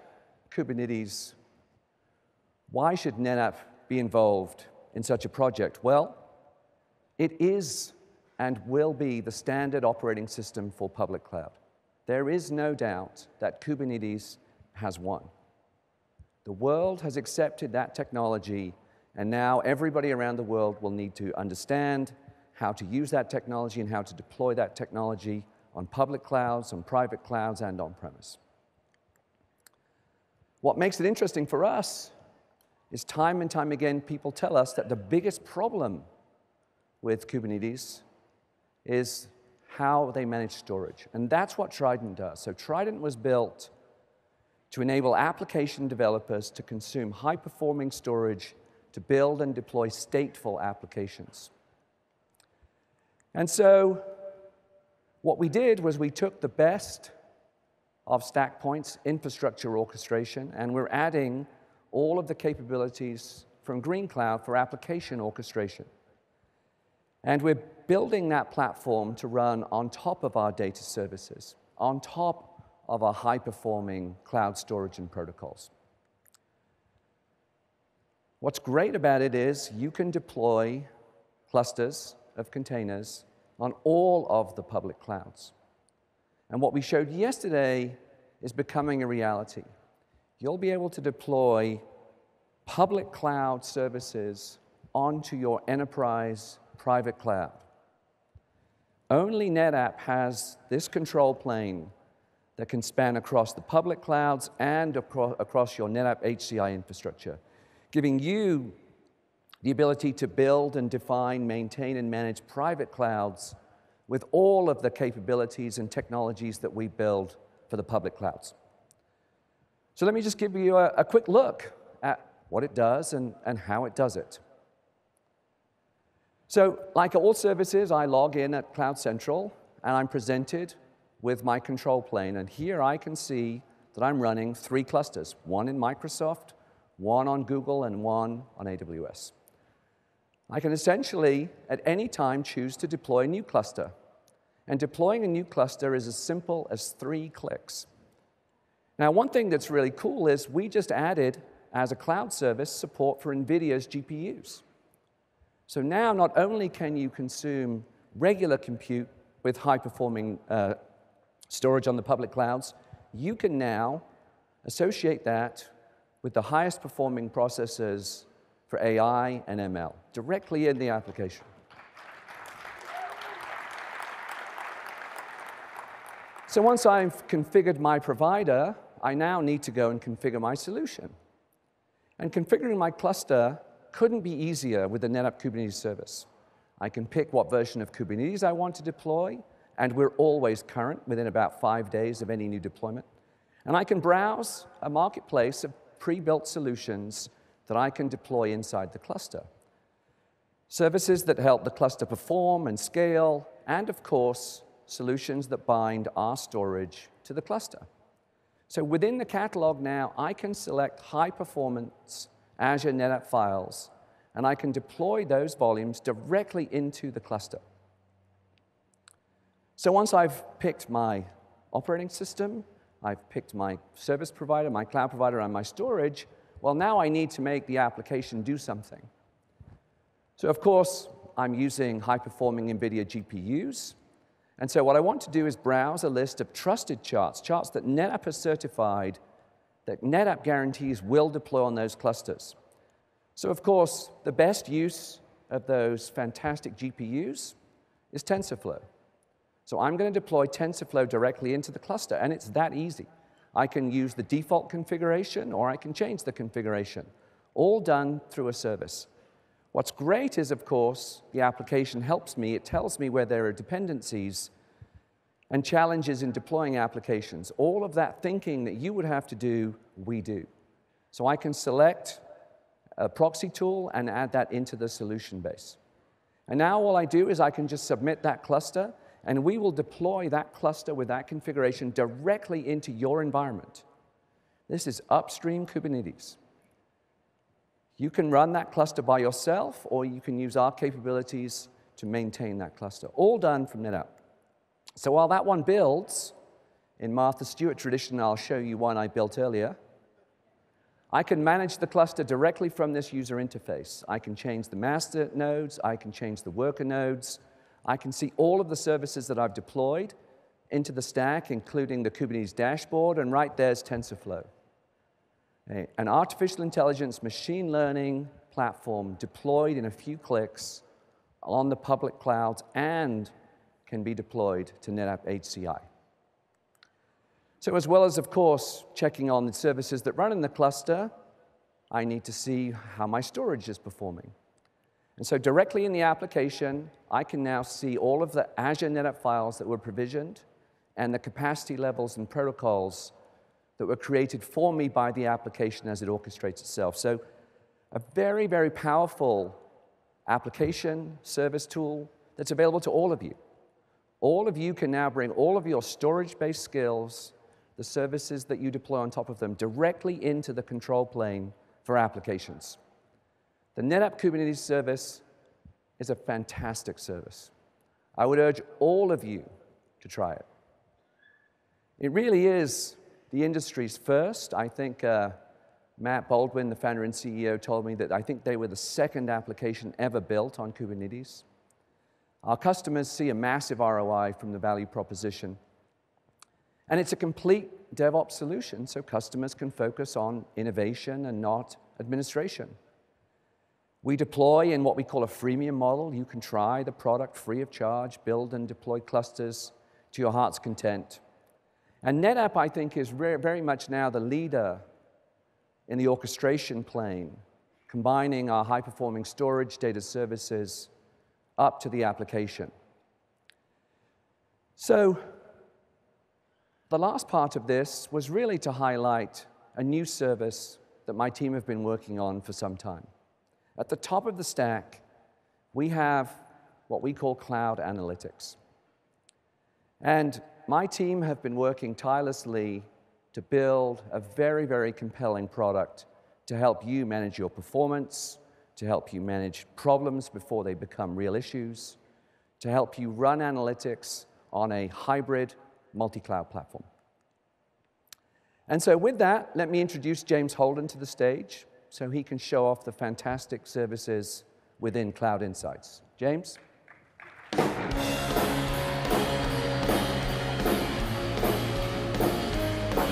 Kubernetes, why should NetApp be involved in such a project? Well, it is and will be the standard operating system for public cloud. There is no doubt that Kubernetes has won. The world has accepted that technology, and now everybody around the world will need to understand how to use that technology and how to deploy that technology on public clouds, on private clouds, and on-premise. What makes it interesting for us is time and time again, people tell us that the biggest problem with Kubernetes is how they manage storage. And that's what Trident does. So Trident was built to enable application developers to consume high-performing storage to build and deploy stateful applications. And so what we did was we took the best of StackPoint's infrastructure orchestration, and we're adding all of the capabilities from Green Cloud for application orchestration. And we're building that platform to run on top of our data services, on top of our high-performing cloud storage and protocols. What's great about it is you can deploy clusters of containers on all of the public clouds. And what we showed yesterday is becoming a reality. You'll be able to deploy public cloud services onto your enterprise private cloud. Only NetApp has this control plane that can span across the public clouds and across your NetApp HCI infrastructure, giving you the ability to build and define, maintain, and manage private clouds with all of the capabilities and technologies that we build for the public clouds. So let me just give you a quick look at what it does and how it does it. So like all services, I log in at Cloud Central, and I'm presented with my control plane. And here I can see that I'm running 3 clusters, one in Microsoft, one on Google, and one on AWS. I can essentially, at any time, choose to deploy a new cluster. And deploying a new cluster is as simple as 3 clicks. Now, one thing that's really cool is we just added, as a cloud service, support for NVIDIA's GPUs. So now, not only can you consume regular compute with high-performing storage on the public clouds, you can now associate that with the highest performing processors for AI and ML directly in the application. So once I've configured my provider, I now need to go and configure my solution. And configuring my cluster couldn't be easier with the NetApp Kubernetes service. I can pick what version of Kubernetes I want to deploy, and we're always current within about 5 days of any new deployment. And I can browse a marketplace of pre-built solutions that I can deploy inside the cluster. Services that help the cluster perform and scale, and of course, solutions that bind our storage to the cluster. So within the catalog now, I can select high-performance Azure NetApp files, and I can deploy those volumes directly into the cluster. So once I've picked my operating system, I've picked my service provider, my cloud provider, and my storage, well, now I need to make the application do something. So of course, I'm using high-performing NVIDIA GPUs. And so what I want to do is browse a list of trusted charts, charts that NetApp has certified, that NetApp guarantees will deploy on those clusters. So of course, the best use of those fantastic GPUs is TensorFlow. So I'm going to deploy TensorFlow directly into the cluster, and it's that easy. I can use the default configuration, or I can change the configuration, all done through a service. What's great is, of course, the application helps me. It tells me where there are dependencies and challenges in deploying applications. All of that thinking that you would have to do, we do. So I can select a proxy tool and add that into the solution base. And now all I do is I can just submit that cluster, and we will deploy that cluster with that configuration directly into your environment. This is upstream Kubernetes. You can run that cluster by yourself, or you can use our capabilities to maintain that cluster, all done from NetApp. So while that one builds, in Martha Stewart tradition, I'll show you one I built earlier, I can manage the cluster directly from this user interface. I can change the master nodes, I can change the worker nodes, I can see all of the services that I've deployed into the stack, including the Kubernetes dashboard, and right there's TensorFlow. An artificial intelligence machine learning platform deployed in a few clicks on the public clouds and can be deployed to NetApp HCI. So as well as, of course, checking on the services that run in the cluster, I need to see how my storage is performing. And so directly in the application, I can now see all of the Azure NetApp files that were provisioned and the capacity levels and protocols that were created for me by the application as it orchestrates itself. So a very, very powerful application service tool that's available to all of you. All of you can now bring all of your storage-based skills, the services that you deploy on top of them, directly into the control plane for applications. The NetApp Kubernetes service is a fantastic service. I would urge all of you to try it. It really is the industry's first. I think Matt Baldwin, the founder and CEO, told me that I think they were the second application ever built on Kubernetes. Our customers see a massive ROI from the value proposition. And it's a complete DevOps solution, so customers can focus on innovation and not administration. We deploy in what we call a freemium model. You can try the product free of charge, build and deploy clusters to your heart's content. And NetApp, I think, is very much now the leader in the orchestration plane, combining our high-performing storage data services up to the application. So the last part of this was really to highlight a new service that my team have been working on for some time. At the top of the stack, we have what we call cloud analytics. And my team have been working tirelessly to build a very, very compelling product to help you manage your performance, to help you manage problems before they become real issues, to help you run analytics on a hybrid multi-cloud platform. And so with that, let me introduce James Holden to the stage so he can show off the fantastic services within Cloud Insights. James?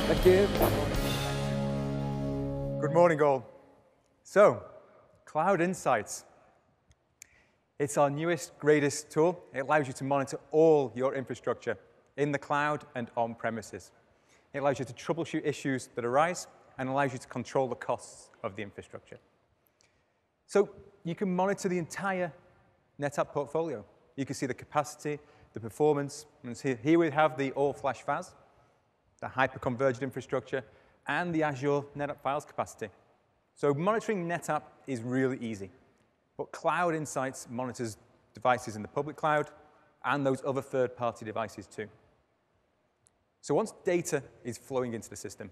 Thank you. Good morning, all. So, Cloud Insights. It's our newest, greatest tool. It allows you to monitor all your infrastructure in the cloud and on premises. It allows you to troubleshoot issues that arise and allows you to control the costs of the infrastructure. So you can monitor the entire NetApp portfolio. You can see the capacity, the performance. And here we have the all-flash FAS, the hyper-converged infrastructure, and the Azure NetApp Files capacity. So monitoring NetApp is really easy. But Cloud Insights monitors devices in the public cloud and those other third-party devices too. So once data is flowing into the system,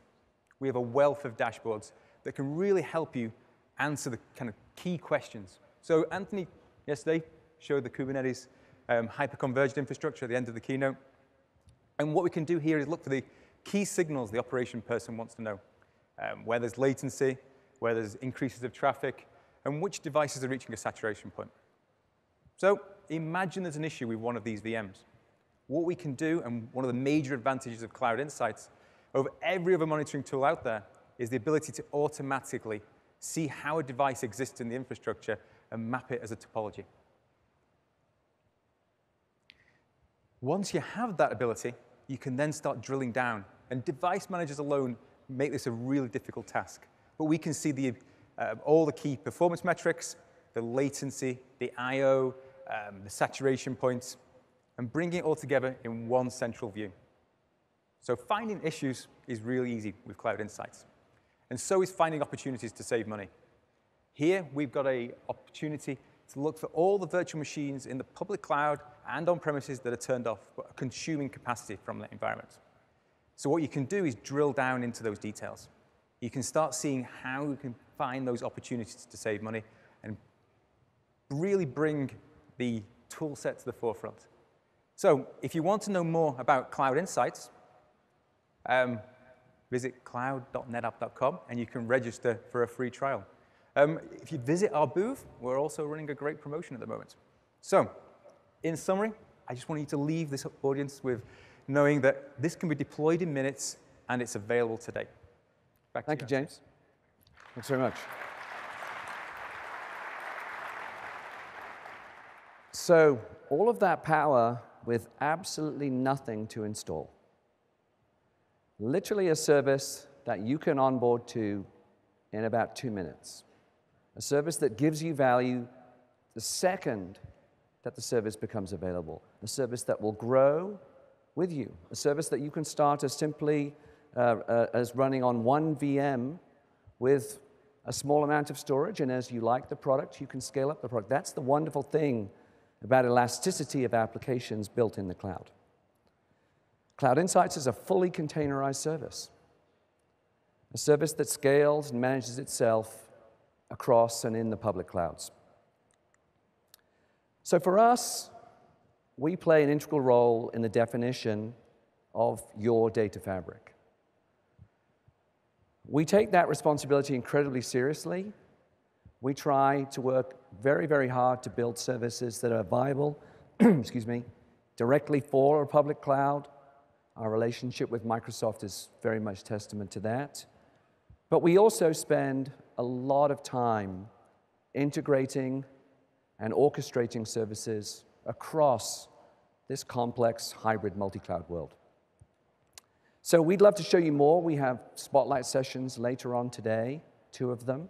we have a wealth of dashboards that can really help you answer the kind of key questions. So Anthony yesterday showed the Kubernetes hyper-converged infrastructure at the end of the keynote. And what we can do here is look for the key signals the operation person wants to know, where there's latency, where there's increases of traffic, and which devices are reaching a saturation point. So imagine there's an issue with one of these VMs. What we can do, and one of the major advantages of Cloud Insights over every other monitoring tool out there, is the ability to automatically see how a device exists in the infrastructure and map it as a topology. Once you have that ability, you can then start drilling down. And device managers alone make this a really difficult task. But we can see all the key performance metrics, the latency, the I/O, the saturation points, and bring it all together in one central view. So finding issues is really easy with Cloud Insights. And so is finding opportunities to save money. Here, we've got an opportunity to look for all the virtual machines in the public cloud and on premises that are turned off but are consuming capacity from that environment. So what you can do is drill down into those details. You can start seeing how you can find those opportunities to save money and really bring the tool set to the forefront. So if you want to know more about Cloud Insights, visit cloud.netapp.com, and you can register for a free trial. If you visit our booth, we're also running a great promotion at the moment. So in summary, I just want you to leave this audience with knowing that this can be deployed in minutes, and it's available today. Thank you, James. Thanks very much. So all of that power with absolutely nothing to install. Literally a service that you can onboard to in about 2 minutes. A service that gives you value the second that the service becomes available. A service that will grow with you. A service that you can start as simply as running on one VM with a small amount of storage, and as you like the product, you can scale up the product. That's the wonderful thing about elasticity of applications built in the cloud. Cloud Insights is a fully containerized service, a service that scales and manages itself across and in the public clouds. So for us, we play an integral role in the definition of your data fabric. We take that responsibility incredibly seriously. We try to work very, very hard to build services that are viable, excuse me, directly for a public cloud. Our relationship with Microsoft is very much testament to that. But we also spend a lot of time integrating and orchestrating services across this complex hybrid multi-cloud world. So we'd love to show you more. We have spotlight sessions later on today, 2 of them.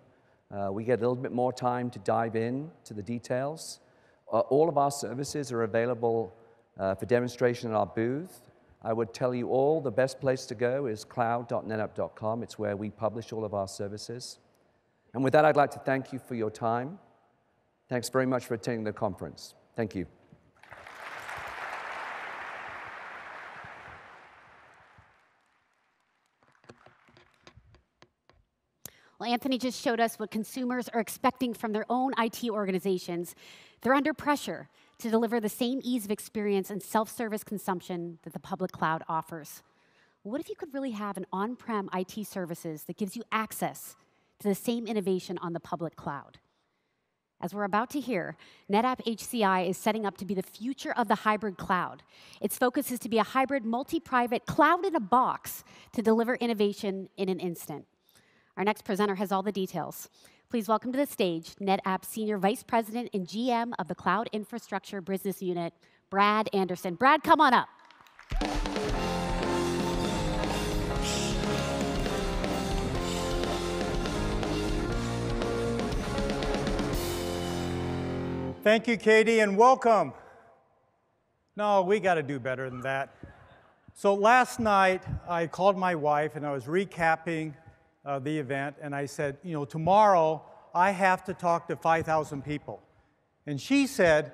We get a little bit more time to dive in to the details. All of our services are available for demonstration at our booth. I would tell you all the best place to go is cloud.netapp.com. It's where we publish all of our services. And with that, I'd like to thank you for your time. Thanks very much for attending the conference. Thank you. Well, Anthony just showed us what consumers are expecting from their own IT organizations. They're under pressure to deliver the same ease of experience and self-service consumption that the public cloud offers. What if you could really have an on-prem IT services that gives you access to the same innovation on the public cloud? As we're about to hear, NetApp HCI is setting up to be the future of the hybrid cloud. Its focus is to be a hybrid multi-private cloud in a box to deliver innovation in an instant. Our next presenter has all the details. Please welcome to the stage NetApp Senior Vice President and GM of the Cloud Infrastructure Business Unit, Brad Anderson. Brad, come on up. Thank you, Katie, and welcome. No, we got to do better than that. So last night, I called my wife, and I was recapping the event, and I said, you know, tomorrow, I have to talk to 5,000 people. And she said,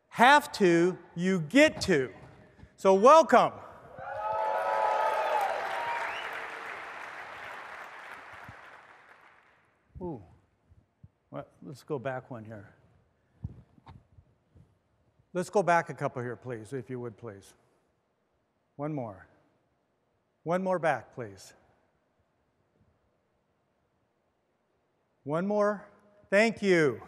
have to, you get to. So welcome. Ooh, well, let's go back one here. Let's go back a couple here, please, if you would, please. One more. One more back, please. One more. Thank you.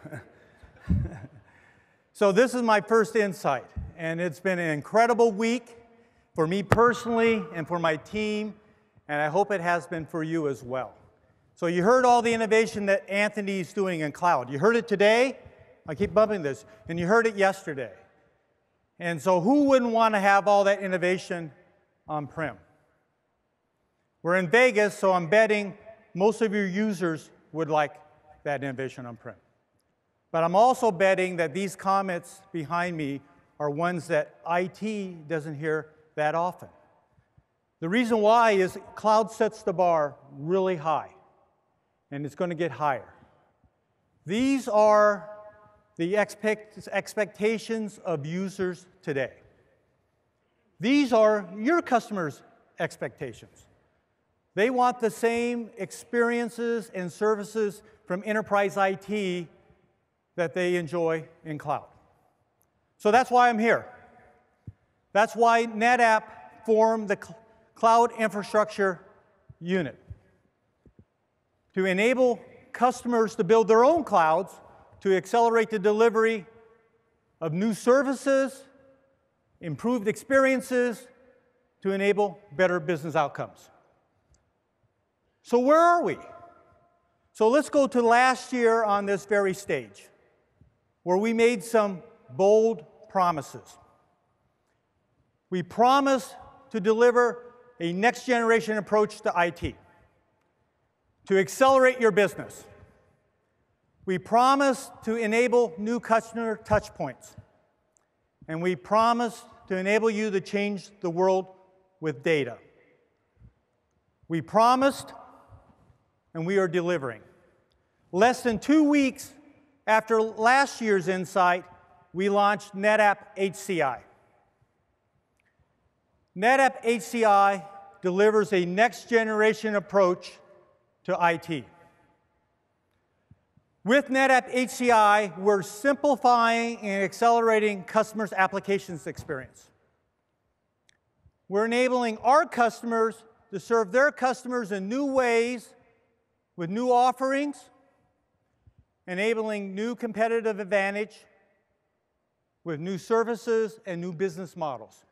So this is my first Insight, and it's been an incredible week for me personally and for my team, and I hope it has been for you as well. So you heard all the innovation that Anthony's doing in cloud. You heard it today. I keep bumping this. And you heard it yesterday. And so who wouldn't want to have all that innovation on-prem? We're in Vegas, so I'm betting most of your users would like that innovation on-prem. But I'm also betting that these comments behind me are ones that IT doesn't hear that often. The reason why is cloud sets the bar really high, and it's going to get higher. These are the expectations of users today. These are your customers' expectations. They want the same experiences and services from enterprise IT that they enjoy in cloud. So that's why I'm here. That's why NetApp formed the Cloud Infrastructure Unit, to enable customers to build their own clouds to accelerate the delivery of new services, improved experiences, to enable better business outcomes. So where are we? So let's go to last year on this very stage, where we made some bold promises. We promised to deliver a next-generation approach to IT, to accelerate your business. We promised to enable new customer touchpoints. And we promised to enable you to change the world with data. We promised, and we are delivering. Less than 2 weeks after last year's Insight, we launched NetApp HCI. NetApp HCI delivers a next-generation approach to IT. With NetApp HCI, we're simplifying and accelerating customers' applications experience. We're enabling our customers to serve their customers in new ways with new offerings, enabling new competitive advantage with new services and new business models.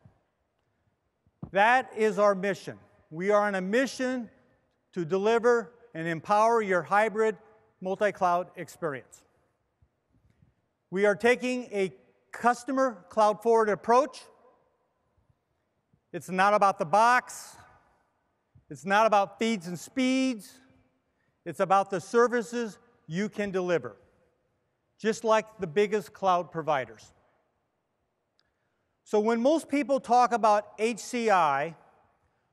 That is our mission. We are on a mission to deliver and empower your hybrid multi-cloud experience. We are taking a customer cloud-forward approach. It's not about the box. It's not about feeds and speeds. It's about the services you can deliver, just like the biggest cloud providers. So when most people talk about HCI,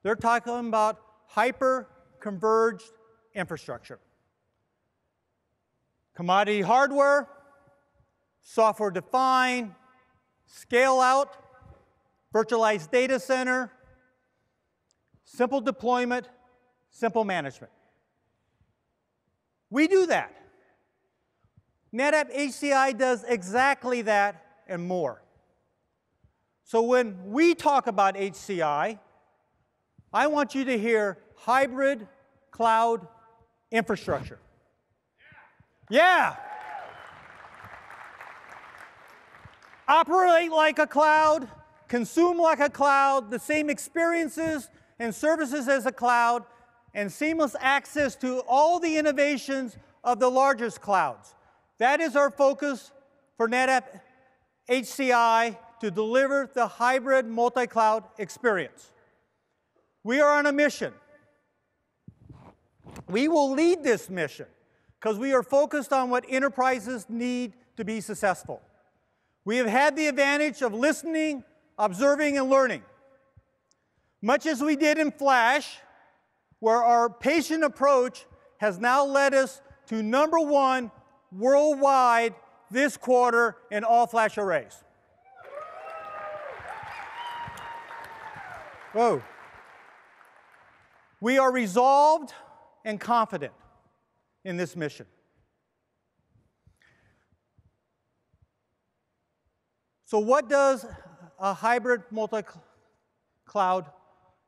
they're talking about hyper-converged infrastructure. Commodity hardware, software-defined, scale-out, virtualized data center, simple deployment, simple management. We do that. NetApp HCI does exactly that and more. So when we talk about HCI, I want you to hear hybrid cloud infrastructure. Yeah. Operate like a cloud, consume like a cloud, the same experiences and services as a cloud, and seamless access to all the innovations of the largest clouds. That is our focus for NetApp HCI, to deliver the hybrid multi-cloud experience. We are on a mission. We will lead this mission because we are focused on what enterprises need to be successful. We have had the advantage of listening, observing, and learning. Much as we did in Flash, where our patient approach has now led us to #1 worldwide this quarter in all flash arrays. Whoa. We are resolved and confident in this mission. So what does a hybrid multi-cloud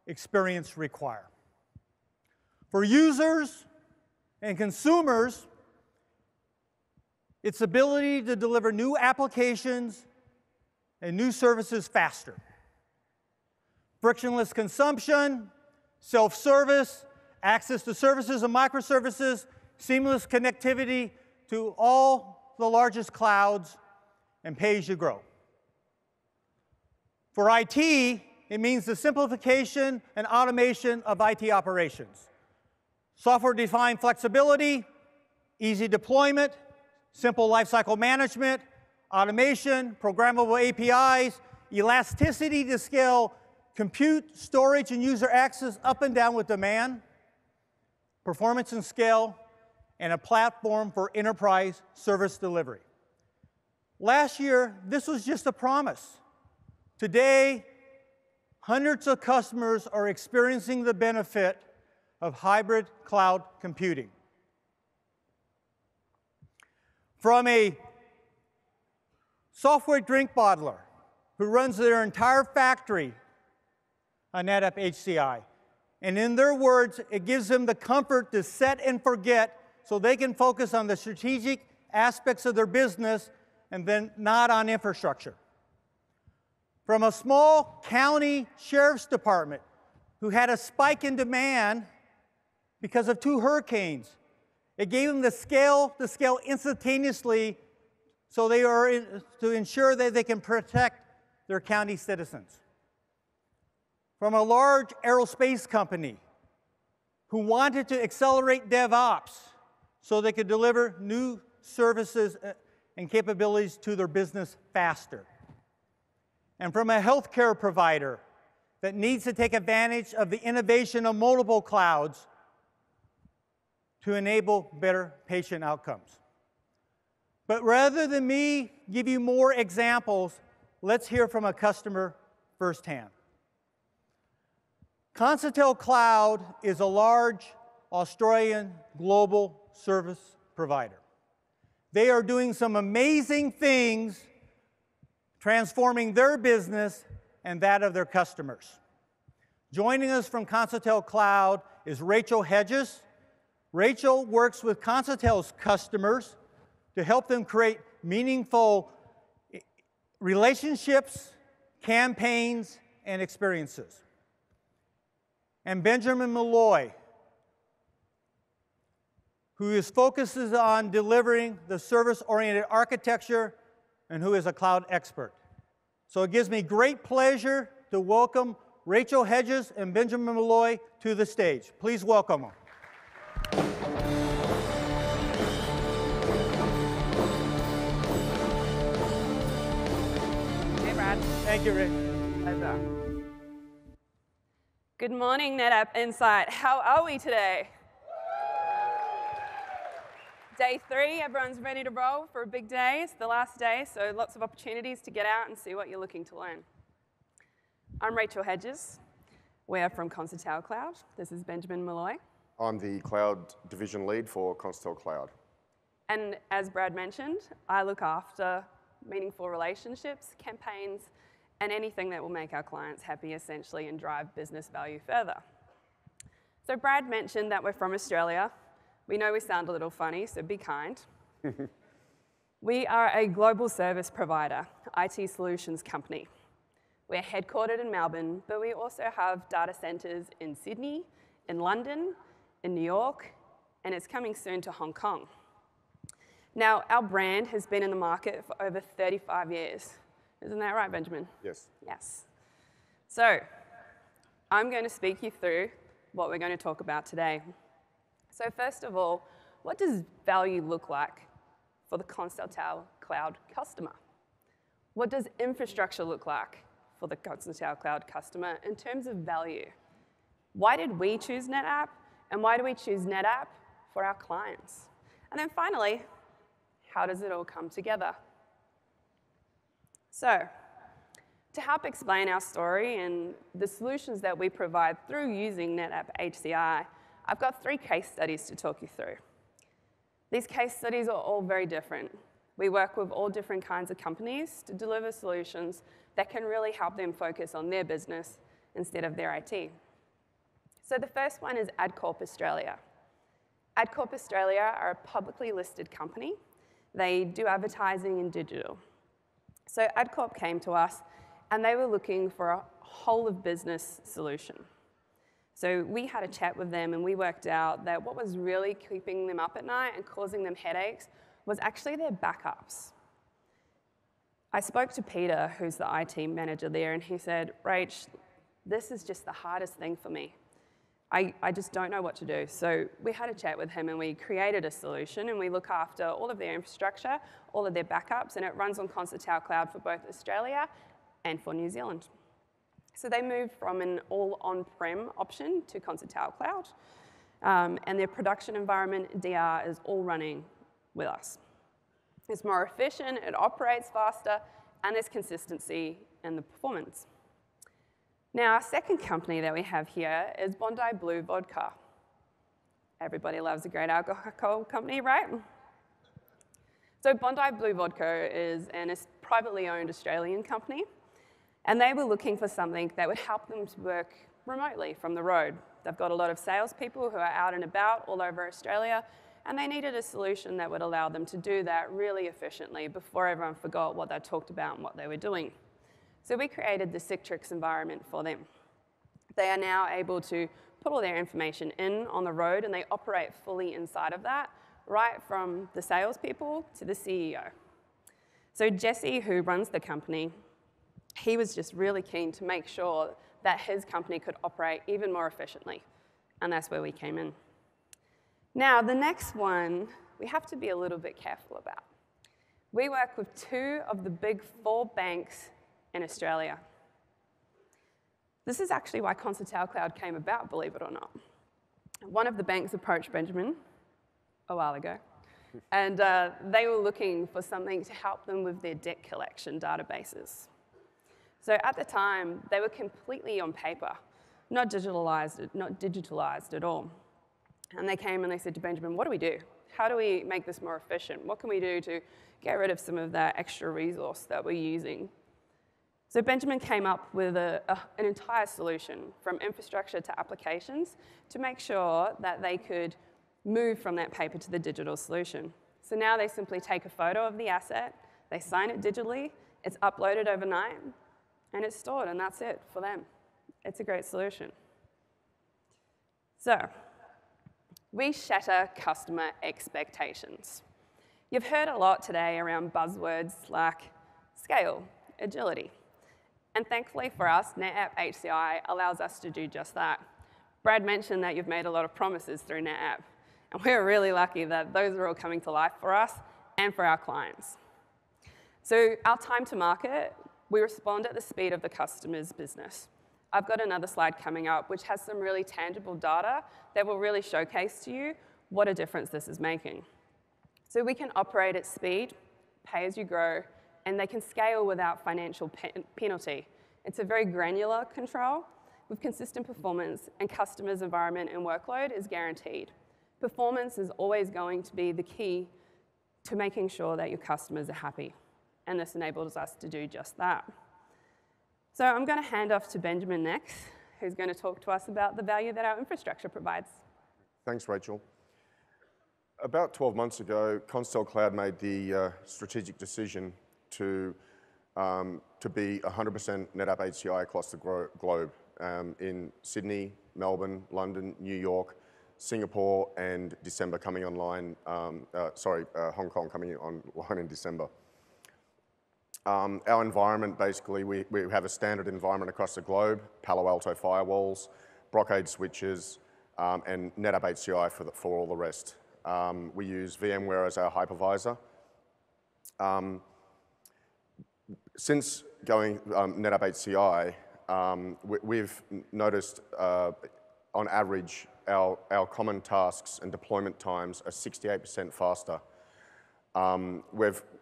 experience require? For users and consumers, its ability to deliver new applications and new services faster. Frictionless consumption, self-service, access to services and microservices, seamless connectivity to all the largest clouds, and pay-as-you-grow. For IT, it means the simplification and automation of IT operations. Software-defined flexibility, easy deployment, simple lifecycle management, automation, programmable APIs, elasticity to scale compute, storage, and user access up and down with demand, performance and scale, and a platform for enterprise service delivery. Last year, this was just a promise. Today, hundreds of customers are experiencing the benefit of hybrid cloud computing. From a software drink bottler who runs their entire factory on NetApp HCI. And in their words, it gives them the comfort to set and forget so they can focus on the strategic aspects of their business and then not on infrastructure. From a small county sheriff's department who had a spike in demand because of 2 hurricanes. It gave them the scale to scale instantaneously so they are to ensure that they can protect their county citizens. From a large aerospace company who wanted to accelerate DevOps so they could deliver new services and capabilities to their business faster. And from a healthcare provider that needs to take advantage of the innovation of multiple clouds to enable better patient outcomes. But rather than me give you more examples, let's hear from a customer firsthand. Concetel Cloud is a large Australian global service provider. They are doing some amazing things transforming their business and that of their customers. Joining us from Concetel Cloud is Rachel Hedges. Rachel works with Concetel's customers to help them create meaningful relationships, campaigns, and experiences. And Benjamin Malloy, who focuses on delivering the service-oriented architecture and who is a cloud expert. So it gives me great pleasure to welcome Rachel Hedges and Benjamin Malloy to the stage. Please welcome them. Hey, Brad. Thank you, Rick. Pleasure. Good morning, NetApp Insight. How are we today? Day 3, everyone's ready to roll for a big day. It's the last day, so lots of opportunities to get out and see what you're looking to learn. I'm Rachel Hedges. We're from Concetel Cloud. This is Benjamin Malloy. I'm the Cloud Division Lead for Concetel Cloud. And as Brad mentioned, I look after meaningful relationships, campaigns, and anything that will make our clients happy, essentially, and drive business value further. So Brad mentioned that we're from Australia. We know we sound a little funny, so be kind. We are a global service provider, IT solutions company. We're headquartered in Melbourne, but we also have data centers in Sydney, in London, in New York, and it's coming soon to Hong Kong. Now, our brand has been in the market for over 35 years. Isn't that right, Benjamin? Yes. Yes. So, I'm going to speak you through what we're going to talk about today. So first of all, what does value look like for the Concetel Cloud customer? What does infrastructure look like for the Continental Cloud customer in terms of value? Why did we choose NetApp? And why do we choose NetApp for our clients? And then finally, how does it all come together? So, to help explain our story and the solutions that we provide through using NetApp HCI, I've got 3 case studies to talk you through. These case studies are all very different. We work with all different kinds of companies to deliver solutions that can really help them focus on their business instead of their IT. So the first one is AdCorp Australia. AdCorp Australia are a publicly listed company. They do advertising and digital. So AdCorp came to us, and they were looking for a whole of business solution. So we had a chat with them, and we worked out that what was really keeping them up at night and causing them headaches was actually their backups. I spoke to Peter, who's the IT manager there, and he said, Rach, this is just the hardest thing for me. I just don't know what to do. So we had a chat with him, and we created a solution, and we look after all of their infrastructure, all of their backups, and it runs on Continental Cloud for both Australia and for New Zealand. So they moved from an all on-prem option to Continental Cloud, and their production environment, DR, is all running with us. It's more efficient, it operates faster, and there's consistency in the performance. Now, our second company that we have here is Bondi Blue Vodka. Everybody loves a great alcohol company, right? So Bondi Blue Vodka is a privately owned Australian company, and they were looking for something that would help them to work remotely from the road. They've got a lot of salespeople who are out and about all over Australia, and they needed a solution that would allow them to do that really efficiently before everyone forgot what they talked about and what they were doing. So we created the Citrix environment for them. They are now able to put all their information in on the road, and they operate fully inside of that, right from the salespeople to the CEO. So Jesse, who runs the company, he was just really keen to make sure that his company could operate even more efficiently, and that's where we came in. Now, the next one, we have to be a little bit careful about. We work with 2 of the big 4 banks in Australia. This is actually why Continental Cloud came about, believe it or not. One of the banks approached Benjamin a while ago, and they were looking for something to help them with their debt collection databases. So at the time, they were completely on paper, not digitalized at all. And they came and they said to Benjamin, what do we do? How do we make this more efficient? What can we do to get rid of some of that extra resource that we're using? So Benjamin came up with an entire solution from infrastructure to applications to make sure that they could move from that paper to the digital solution. So now they simply take a photo of the asset, they sign it digitally, it's uploaded overnight, and it's stored, and that's it for them. It's a great solution. So we shatter customer expectations. You've heard a lot today around buzzwords like scale, agility. And thankfully for us, NetApp HCI allows us to do just that. Brad mentioned that you've made a lot of promises through NetApp, and we're really lucky that those are all coming to life for us and for our clients. So our time to market, we respond at the speed of the customer's business. I've got another slide coming up which has some really tangible data that will really showcase to you what a difference this is making. So we can operate at speed, pay as you grow, and they can scale without financial penalty. It's a very granular control with consistent performance, and customers' environment and workload is guaranteed. Performance is always going to be the key to making sure that your customers are happy, and this enables us to do just that. So I'm going to hand off to Benjamin next, who's going to talk to us about the value that our infrastructure provides. Thanks, Rachel. About 12 months ago, Continental Cloud made the strategic decision to be 100% NetApp HCI across the globe in Sydney, Melbourne, London, New York, Singapore, and December coming online, Hong Kong coming online in December. Our environment, basically, we have a standard environment across the globe, Palo Alto firewalls, Brocade switches, and NetApp HCI for all the rest. We use VMware as our hypervisor. since going NetApp HCI, we've noticed on average our common tasks and deployment times are 68% faster.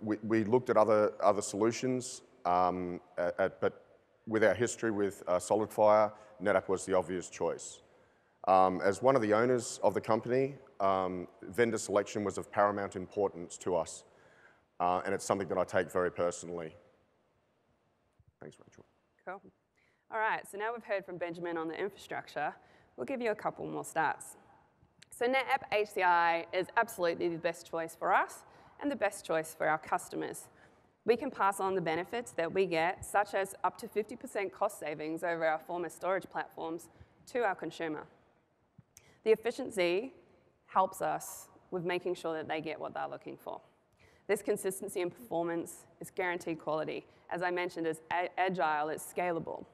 We looked at other solutions, but with our history with SolidFire, NetApp was the obvious choice. As one of the owners of the company, vendor selection was of paramount importance to us, and it's something that I take very personally. Thanks, Rachel. Cool. All right, so now we've heard from Benjamin on the infrastructure. We'll give you a couple more stats. So NetApp HCI is absolutely the best choice for us and the best choice for our customers. We can pass on the benefits that we get, such as up to 50% cost savings over our former storage platforms, to our consumer. The efficiency helps us with making sure that they get what they're looking for. This consistency in performance is guaranteed quality. As I mentioned, it's agile, it's scalable.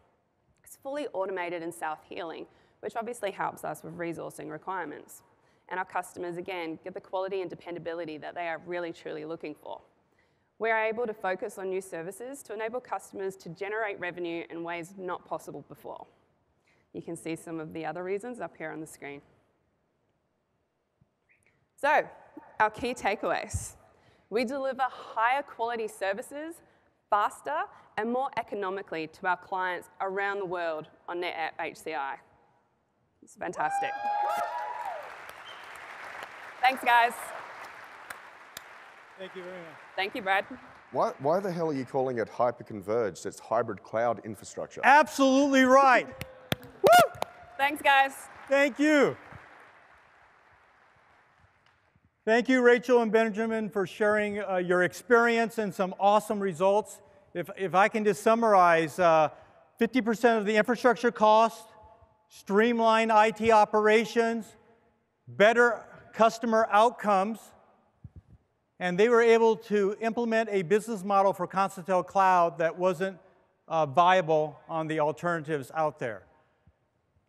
It's fully automated and self-healing, which obviously helps us with resourcing requirements. And our customers, again, get the quality and dependability that they are really, truly looking for. We're able to focus on new services to enable customers to generate revenue in ways not possible before. You can see some of the other reasons up here on the screen. So, our key takeaways. We deliver higher quality services faster and more economically to our clients around the world on NetApp HCI. It's fantastic. Thanks, guys. Thank you very much. Thank you, Brad. Why the hell are you calling it hyper-converged? It's hybrid cloud infrastructure. Absolutely right. Woo! Thanks, guys. Thank you. Thank you, Rachel and Benjamin, for sharing your experience and some awesome results. If I can just summarize, 50% of the infrastructure cost, streamlined IT operations, better customer outcomes, and they were able to implement a business model for Constellation Cloud that wasn't viable on the alternatives out there.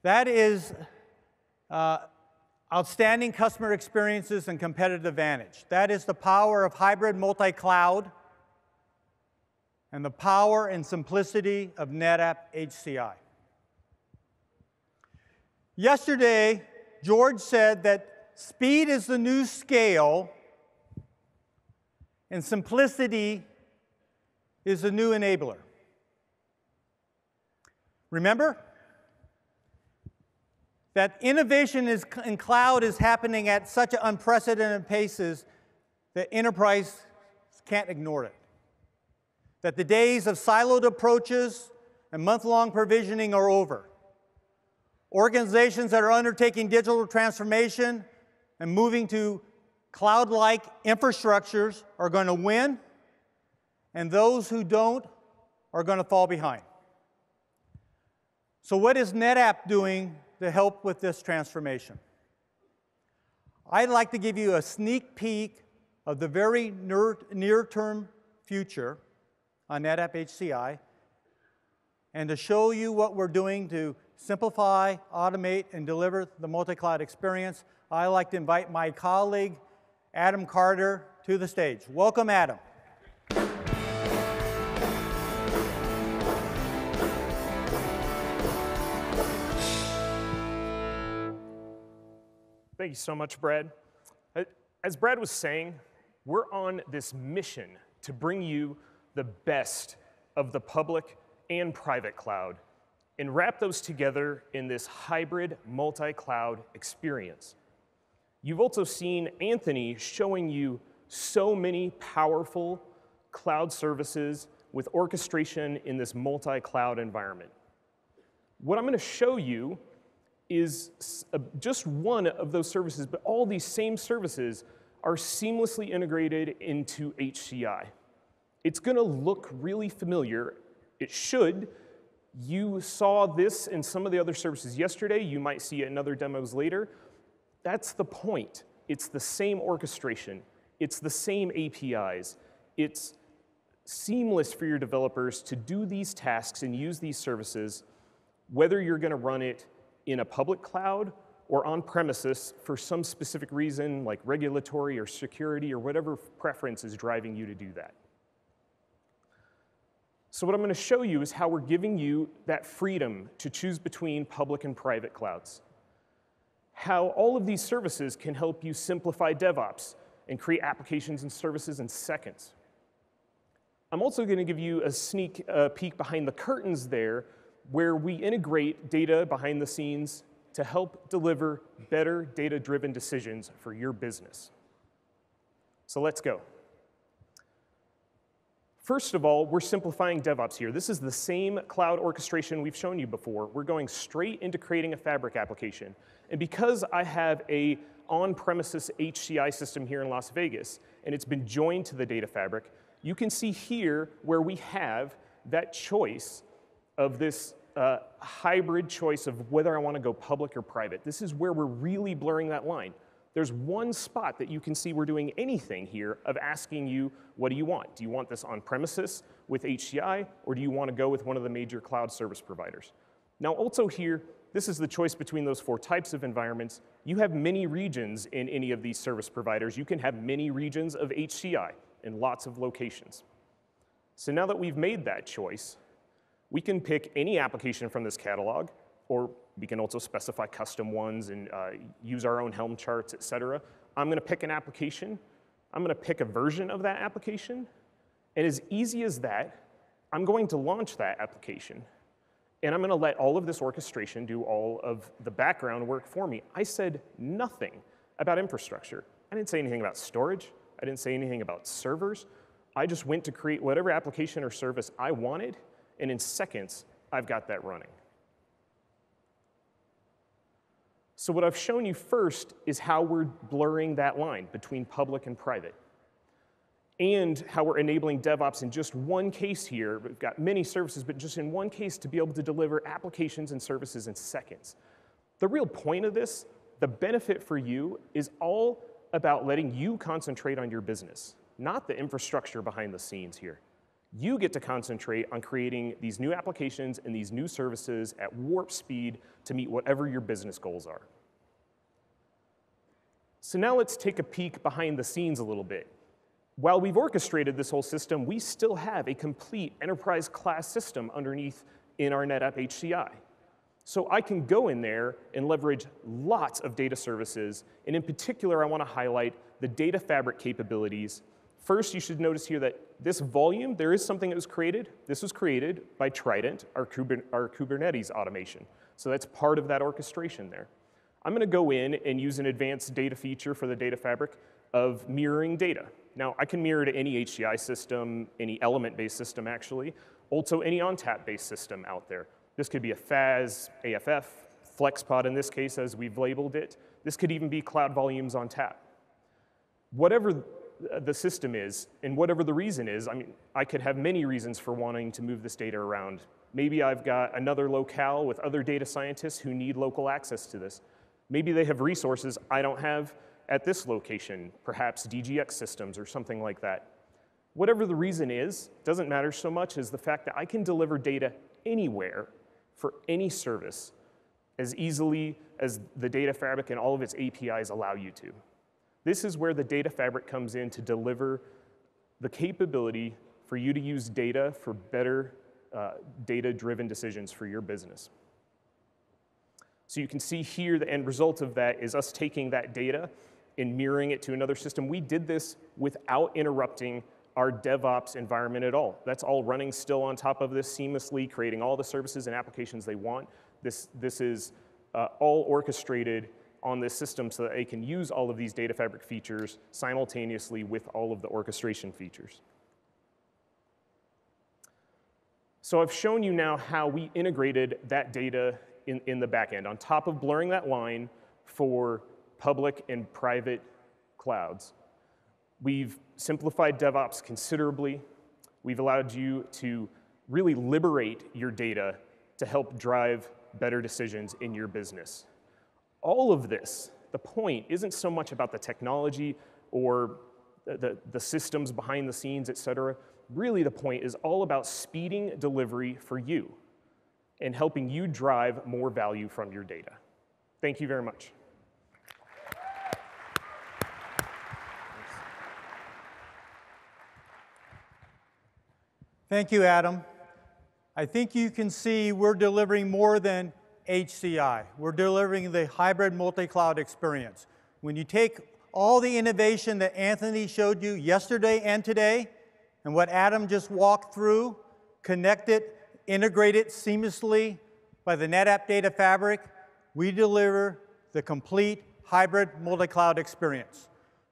That is outstanding customer experiences and competitive advantage. That is the power of hybrid multi-cloud and the power and simplicity of NetApp HCI. Yesterday, George said that speed is the new scale and simplicity is the new enabler. Remember that innovation in cloud is happening at such unprecedented paces that enterprise can't ignore it. That the days of siloed approaches and month-long provisioning are over. Organizations that are undertaking digital transformation and moving to cloud-like infrastructures are going to win, and those who don't are going to fall behind. So what is NetApp doing to help with this transformation? I'd like to give you a sneak peek of the very near-term future on NetApp HCI and to show you what we're doing to simplify, automate, and deliver the multi-cloud experience. I'd like to invite my colleague, Adam Carter, to the stage. Welcome, Adam. Thank you so much, Brad. As Brad was saying, we're on this mission to bring you the best of the public and private cloud and wrap those together in this hybrid multi-cloud experience. You've also seen Anthony showing you so many powerful cloud services with orchestration in this multi-cloud environment. What I'm going to show you is just one of those services, but all these same services are seamlessly integrated into HCI. It's going to look really familiar. It should. You saw this in some of the other services yesterday. You might see it in other demos later. That's the point. It's the same orchestration. It's the same APIs. It's seamless for your developers to do these tasks and use these services, whether you're going to run it in a public cloud or on premises for some specific reason like regulatory or security or whatever preference is driving you to do that. So what I'm going to show you is how we're giving you that freedom to choose between public and private clouds. How all of these services can help you simplify DevOps and create applications and services in seconds. I'm also going to give you a sneak peek behind the curtains there, where we integrate data behind the scenes to help deliver better data-driven decisions for your business. So let's go. First of all, we're simplifying DevOps here. This is the same cloud orchestration we've shown you before. We're going straight into creating a Fabric application. And because I have a on-premises HCI system here in Las Vegas, and it's been joined to the data fabric, you can see here where we have that choice of this hybrid choice of whether I want to go public or private. This is where we're really blurring that line. There's one spot that you can see we're doing anything here of asking you, what do you want? Do you want this on-premises with HCI, or do you want to go with one of the major cloud service providers? Now also here, this is the choice between those 4 types of environments. You have many regions in any of these service providers. You can have many regions of HCI in lots of locations. So now that we've made that choice, we can pick any application from this catalog, or we can also specify custom ones and use our own Helm charts, et cetera. I'm going to pick an application. I'm going to pick a version of that application. And as easy as that, I'm going to launch that application. And I'm going to let all of this orchestration do all of the background work for me. I said nothing about infrastructure. I didn't say anything about storage. I didn't say anything about servers. I just went to create whatever application or service I wanted, and in seconds, I've got that running. So what I've shown you first is how we're blurring that line between public and private, and how we're enabling DevOps in just one case here. We've got many services, but just in one case to be able to deliver applications and services in seconds. The real point of this, the benefit for you, is all about letting you concentrate on your business, not the infrastructure behind the scenes here. You get to concentrate on creating these new applications and these new services at warp speed to meet whatever your business goals are. So now let's take a peek behind the scenes a little bit. While we've orchestrated this whole system, we still have a complete enterprise class system underneath in our NetApp HCI. So I can go in there and leverage lots of data services, and in particular, I want to highlight the data fabric capabilities. First, you should notice here that this volume, there is something that was created. This was created by Trident, our Kubernetes automation. So that's part of that orchestration there. I'm going to go in and use an advanced data feature for the data fabric of mirroring data. Now, I can mirror to any HCI system, any element-based system, actually, also any ONTAP-based system out there. This could be a FAS, AFF, FlexPod in this case, as we've labeled it. This could even be Cloud Volumes on tap. Whatever the system is, and whatever the reason is, I mean, I could have many reasons for wanting to move this data around. Maybe I've got another locale with other data scientists who need local access to this. Maybe they have resources I don't have at this location, perhaps DGX systems or something like that. Whatever the reason is, doesn't matter so much as the fact that I can deliver data anywhere for any service as easily as the data fabric and all of its APIs allow you to. This is where the data fabric comes in to deliver the capability for you to use data for better data-driven decisions for your business. So you can see here the end result of that is us taking that data and mirroring it to another system. We did this without interrupting our DevOps environment at all. That's all running still on top of this seamlessly, creating all the services and applications they want. This is all orchestrated on this system so that they can use all of these data fabric features simultaneously with all of the orchestration features. So I've shown you now how we integrated that data in the back end. On top of blurring that line for public and private clouds, we've simplified DevOps considerably. We've allowed you to really liberate your data to help drive better decisions in your business. All of this, the point isn't so much about the technology or the systems behind the scenes, et cetera. Really, the point is all about speeding delivery for you and helping you drive more value from your data. Thank you very much. Thank you, Adam. I think you can see we're delivering more than HCI. We're delivering the hybrid multi-cloud experience. When you take all the innovation that Anthony showed you yesterday and today, and what Adam just walked through, connect it, integrate it seamlessly by the NetApp Data Fabric, we deliver the complete hybrid multi-cloud experience.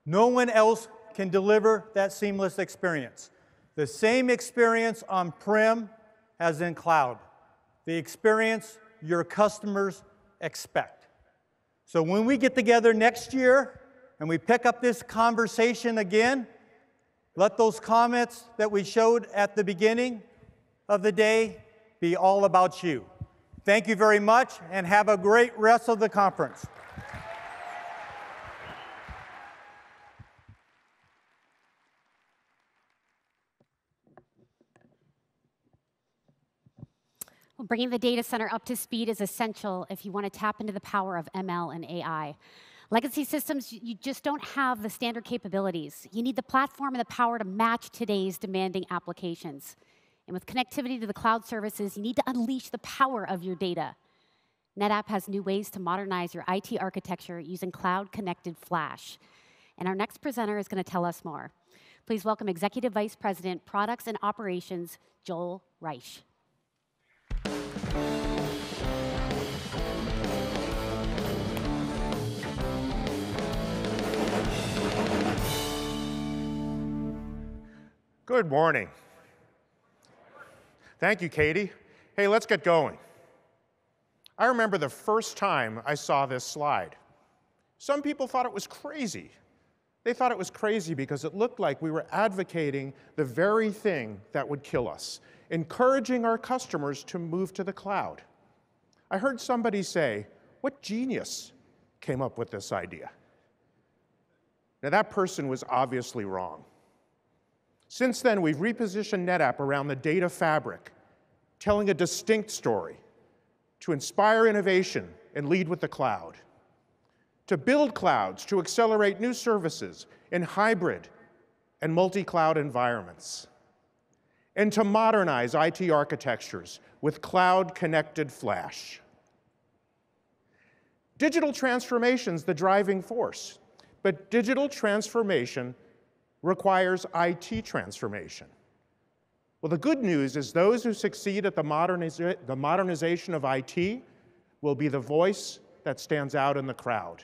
No one else can deliver that seamless experience. The same experience on-prem as in cloud. The experience your customers expect. So when we get together next year and we pick up this conversation again, let those comments that we showed at the beginning of the day be all about you. Thank you very much, and have a great rest of the conference. Well, bringing the data center up to speed is essential if you want to tap into the power of ML and AI. Legacy systems, you just don't have the standard capabilities. You need the platform and the power to match today's demanding applications. And with connectivity to the cloud services, you need to unleash the power of your data. NetApp has new ways to modernize your IT architecture using cloud-connected flash. And our next presenter is going to tell us more. Please welcome Executive Vice President, Products and Operations, Joel Reich. Good morning. Thank you, Katie. Hey, let's get going. I remember the first time I saw this slide. Some people thought it was crazy. They thought it was crazy because it looked like we were advocating the very thing that would kill us, encouraging our customers to move to the cloud. I heard somebody say, "What genius came up with this idea?" Now, that person was obviously wrong. Since then, we've repositioned NetApp around the data fabric, telling a distinct story, to inspire innovation and lead with the cloud, to build clouds, to accelerate new services in hybrid and multi-cloud environments, and to modernize IT architectures with cloud-connected flash. Digital transformation's the driving force, but digital transformation requires IT transformation. Well, the good news is those who succeed at the modernization of IT will be the voice that stands out in the crowd.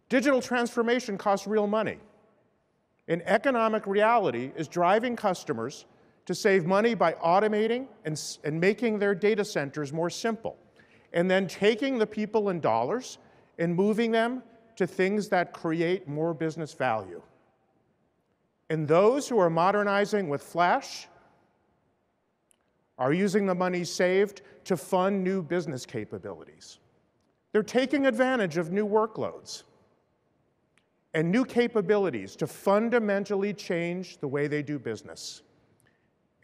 Digital transformation costs real money. And economic reality is driving customers to save money by automating and making their data centers more simple, and then taking the people and dollars and moving them to things that create more business value. And those who are modernizing with flash are using the money saved to fund new business capabilities. They're taking advantage of new workloads and new capabilities to fundamentally change the way they do business.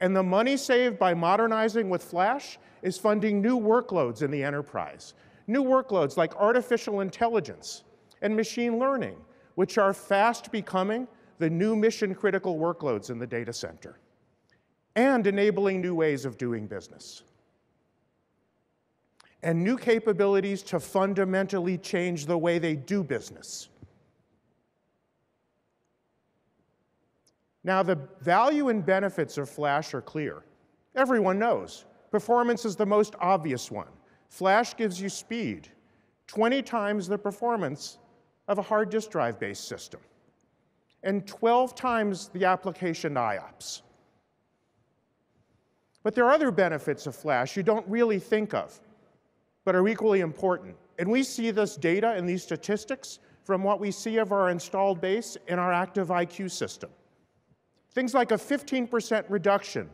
And the money saved by modernizing with flash is funding new workloads in the enterprise. New workloads like artificial intelligence and machine learning, which are fast becoming the new mission-critical workloads in the data center, and enabling new ways of doing business. And new capabilities to fundamentally change the way they do business. Now, the value and benefits of flash are clear. Everyone knows. Performance is the most obvious one. Flash gives you speed, 20 times the performance of a hard disk drive-based system, and 12 times the application IOPS. But there are other benefits of flash you don't really think of, but are equally important. And we see this data and these statistics from what we see of our installed base in our Active IQ system. Things like a 15% reduction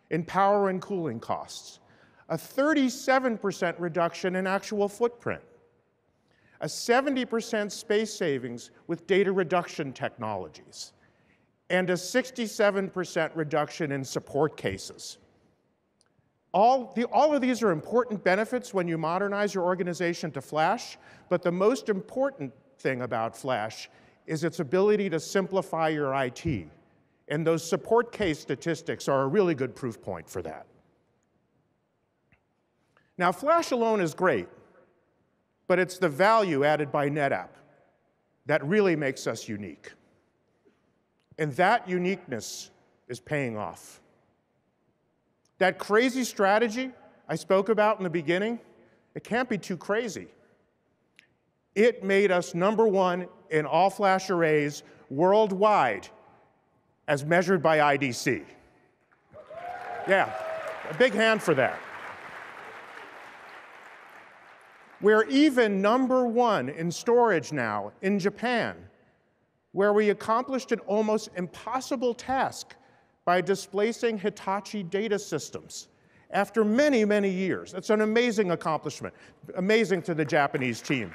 in power and cooling costs, a 37% reduction in actual footprint, a 70% space savings with data reduction technologies, and a 67% reduction in support cases. All of these are important benefits when you modernize your organization to flash, but the most important thing about flash is its ability to simplify your IT And those support case statistics are a really good proof point for that. Now, Flash alone is great, but it's the value added by NetApp that really makes us unique. And that uniqueness is paying off. That crazy strategy I spoke about in the beginning, it can't be too crazy. It made us #1 in all-flash arrays worldwide as measured by IDC. Yeah, a big hand for that. We're even #1 in storage now in Japan, where we accomplished an almost impossible task by displacing Hitachi data systems after many, many years. It's an amazing accomplishment, amazing to the Japanese team.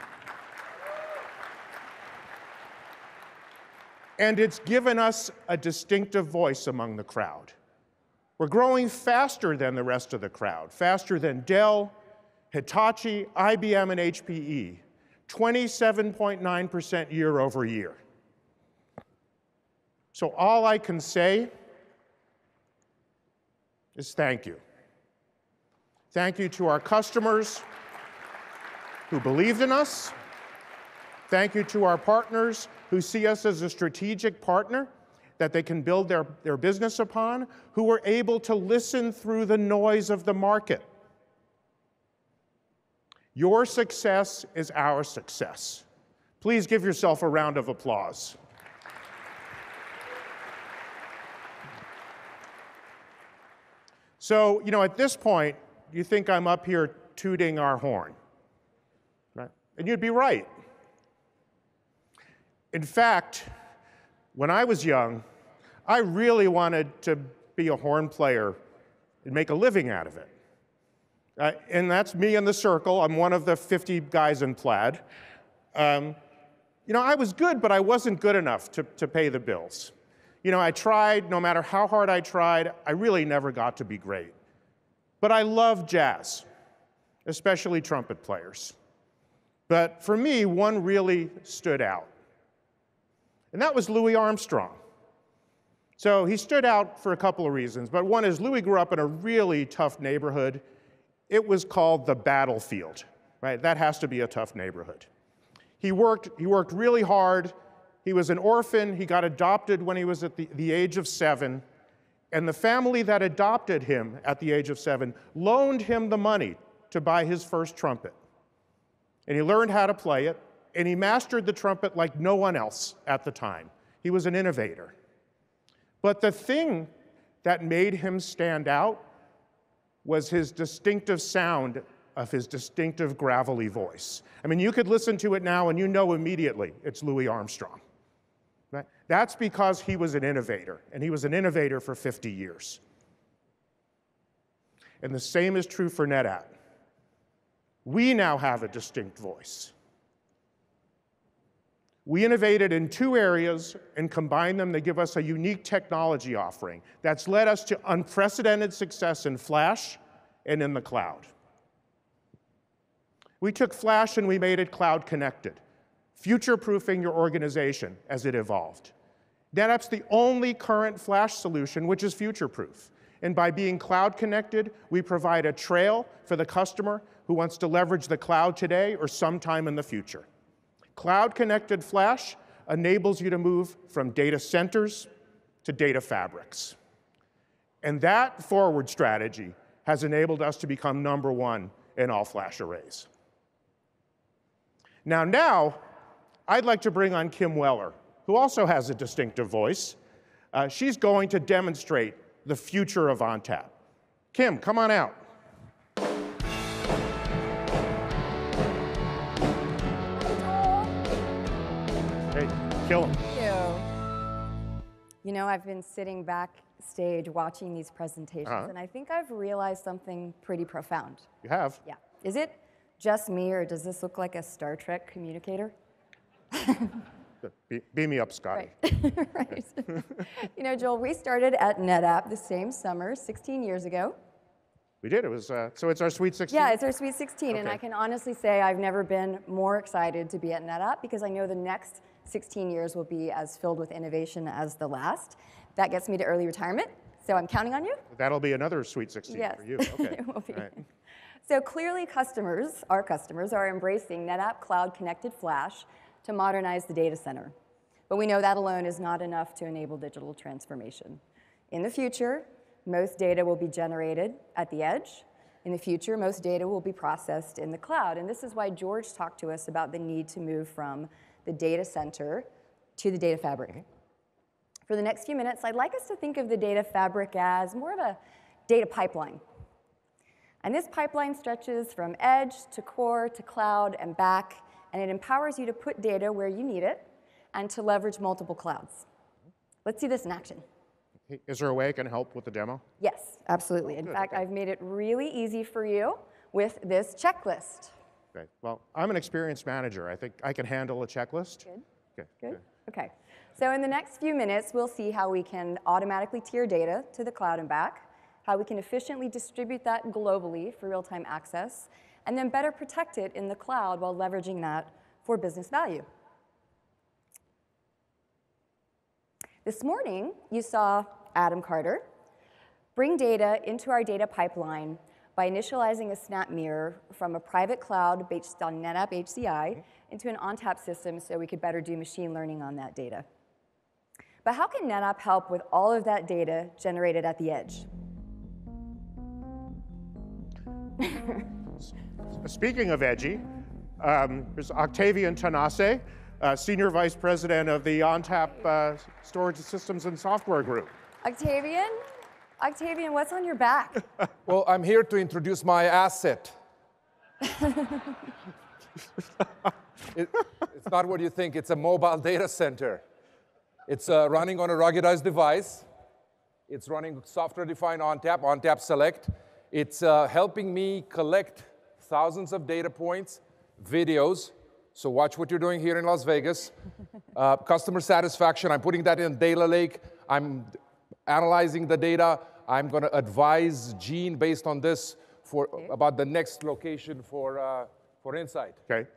And it's given us a distinctive voice among the crowd. We're growing faster than the rest of the crowd, faster than Dell, Hitachi, IBM, and HPE, 27.9% year over year. So all I can say is thank you. Thank you to our customers who believed in us. Thank you to our partners who see us as a strategic partner that they can build their business upon, who were able to listen through the noise of the market. Your success is our success. Please give yourself a round of applause. So, at this point, you think I'm up here tooting our horn, right? And you'd be right. In fact, when I was young, I really wanted to be a horn player and make a living out of it. And that's me in the circle. I'm one of the 50 guys in plaid. I was good, but I wasn't good enough to pay the bills. I tried, no matter how hard I tried, I really never got to be great. But I love jazz, especially trumpet players. But for me, one really stood out. And that was Louis Armstrong. So he stood out for a couple of reasons, but one is Louis grew up in a really tough neighborhood. It was called the battlefield, right? That has to be a tough neighborhood. He worked really hard. He was an orphan. He got adopted when he was at the age of 7. And the family that adopted him at the age of 7 loaned him the money to buy his first trumpet. And he learned how to play it, and he mastered the trumpet like no one else at the time. He was an innovator. But the thing that made him stand out was his distinctive sound of his distinctive gravelly voice. I mean, you could listen to it now and you know immediately it's Louis Armstrong. Right? That's because he was an innovator, and he was an innovator for 50 years. And the same is true for NetApp. We now have a distinct voice. We innovated in 2 areas and combined them to give us a unique technology offering that's led us to unprecedented success in Flash and in the cloud. We took Flash and we made it cloud connected, future-proofing your organization as it evolved. NetApp's the only current Flash solution which is future-proof. And by being cloud connected, we provide a trail for the customer who wants to leverage the cloud today or sometime in the future. Cloud-connected Flash enables you to move from data centers to data fabrics. And that forward strategy has enabled us to become #1 in all flash arrays. Now, I'd like to bring on Kim Weller, who also has a distinctive voice. She's going to demonstrate the future of ONTAP. Kim, come on out. Kill him. Thank you. I've been sitting backstage watching these presentations, and I think I've realized something pretty profound. You have? Yeah. Is it just me, or does this look like a Star Trek communicator? Beam me up, Scotty. Right. Joel, we started at NetApp the same summer, 16 years ago. We did. It was so it's our Sweet 16? Yeah, it's our Sweet 16, okay. and I can honestly say I've never been more excited to be at NetApp because I know the next 16 years will be as filled with innovation as the last. That gets me to early retirement, so I'm counting on you. That'll be another sweet 16 yes. for you. Okay. It will be. All right. So clearly our customers are embracing NetApp Cloud Connected Flash to modernize the data center. But we know that alone is not enough to enable digital transformation. In the future, most data will be generated at the edge. In the future, most data will be processed in the cloud. And this is why George talked to us about the need to move from the data center to the data fabric. For the next few minutes, I'd like us to think of the data fabric as more of a data pipeline. And this pipeline stretches from edge to core to cloud and back, and it empowers you to put data where you need it and to leverage multiple clouds. Let's see this in action. Is there a way I can help with the demo? Yes, absolutely. In fact, I've made it really easy for you with this checklist. Okay. Well, I'm an experienced manager. I think I can handle a checklist. Good. Okay. Good. Okay. So in the next few minutes, we'll see how we can automatically tier data to the cloud and back, how we can efficiently distribute that globally for real-time access, and then better protect it in the cloud while leveraging that for business value. This morning, you saw Adam Carter bring data into our data pipeline by initializing a snap mirror from a private cloud based on NetApp HCI into an ONTAP system so we could better do machine learning on that data. But how can NetApp help with all of that data generated at the edge? Speaking of edgy, there's Octavian Tanase, Senior Vice President of the ONTAP Storage Systems and Software Group. Octavian, what's on your back? Well, I'm here to introduce my asset. It's not what you think. It's a mobile data center. It's running on a ruggedized device. It's running software-defined ONTAP, ONTAP Select. It's helping me collect thousands of data points, videos. So watch what you're doing here in Las Vegas. Customer satisfaction, I'm putting that in data lake. I'm analyzing the data. I'm going to advise Gene based on this about the next location for Insight. Okay.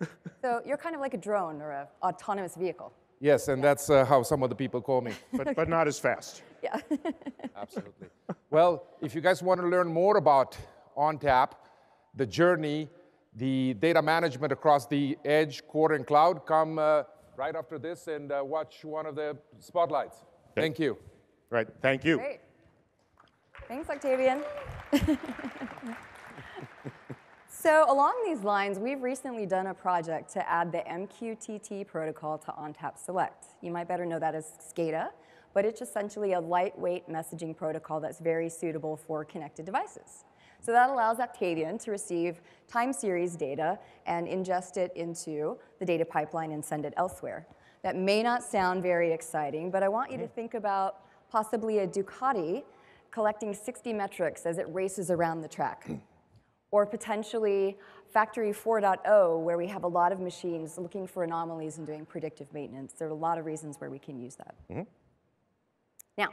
So you're kind of like a drone or an autonomous vehicle. Yes, and that's how some of the people call me. But not as fast. Yeah. Absolutely. Well, if you guys want to learn more about ONTAP, the journey, the data management across the edge, core, and cloud, come right after this and watch one of the spotlights. Okay. Thank you. Right. Thank you. Great. Thanks, Octavian. So along these lines, we've recently done a project to add the MQTT protocol to ONTAP Select. You might better know that as SCADA, but it's essentially a lightweight messaging protocol that's very suitable for connected devices. So that allows Octavian to receive time series data and ingest it into the data pipeline and send it elsewhere. That may not sound very exciting, but I want you to think about possibly a Ducati collecting 60 metrics as it races around the track. Or potentially Factory 4.0, where we have a lot of machines looking for anomalies and doing predictive maintenance. There are a lot of reasons where we can use that. Now,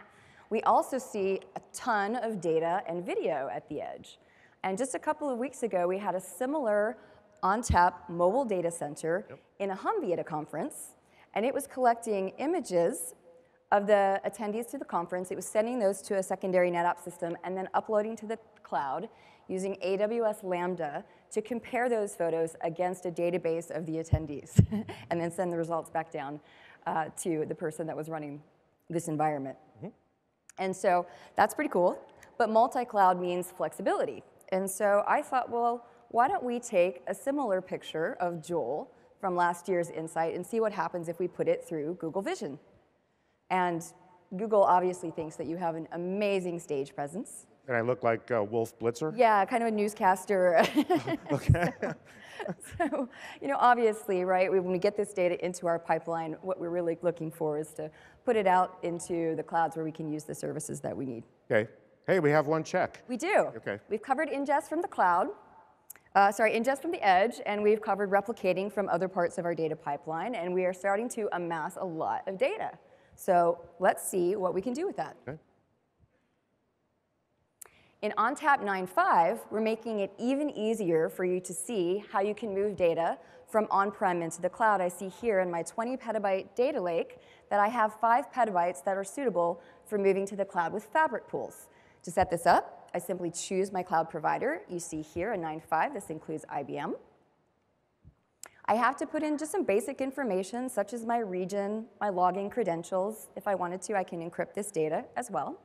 we also see a ton of data and video at the edge. And just a couple of weeks ago, we had a similar ONTAP mobile data center in a Humvee at a conference. And it was collecting images of the attendees to the conference. It was sending those to a secondary NetApp system and then uploading to the cloud using AWS Lambda to compare those photos against a database of the attendees and then send the results back down to the person that was running this environment. And so that's pretty cool. But multi-cloud means flexibility. And so I thought, well, why don't we take a similar picture of Joel from last year's Insight and see what happens if we put it through Google Vision. And Google obviously thinks that you have an amazing stage presence. And I look like Wolf Blitzer? Yeah, kind of a newscaster. Okay. So, obviously, right, when we get this data into our pipeline, what we're really looking for is to put it out into the clouds where we can use the services that we need. Okay. Hey, we have one check. We do. Okay. We've covered ingest from the cloud, ingest from the edge, and we've covered replicating from other parts of our data pipeline, and we are starting to amass a lot of data. So let's see what we can do with that. Okay. In ONTAP 9.5, we're making it even easier for you to see how you can move data from on-prem into the cloud. I see here in my 20 petabyte data lake that I have 5 petabytes that are suitable for moving to the cloud with fabric pools. To set this up, I simply choose my cloud provider. You see here in 9.5, this includes IBM. I have to put in just some basic information, such as my region, my login credentials. If I wanted to, I can encrypt this data as well.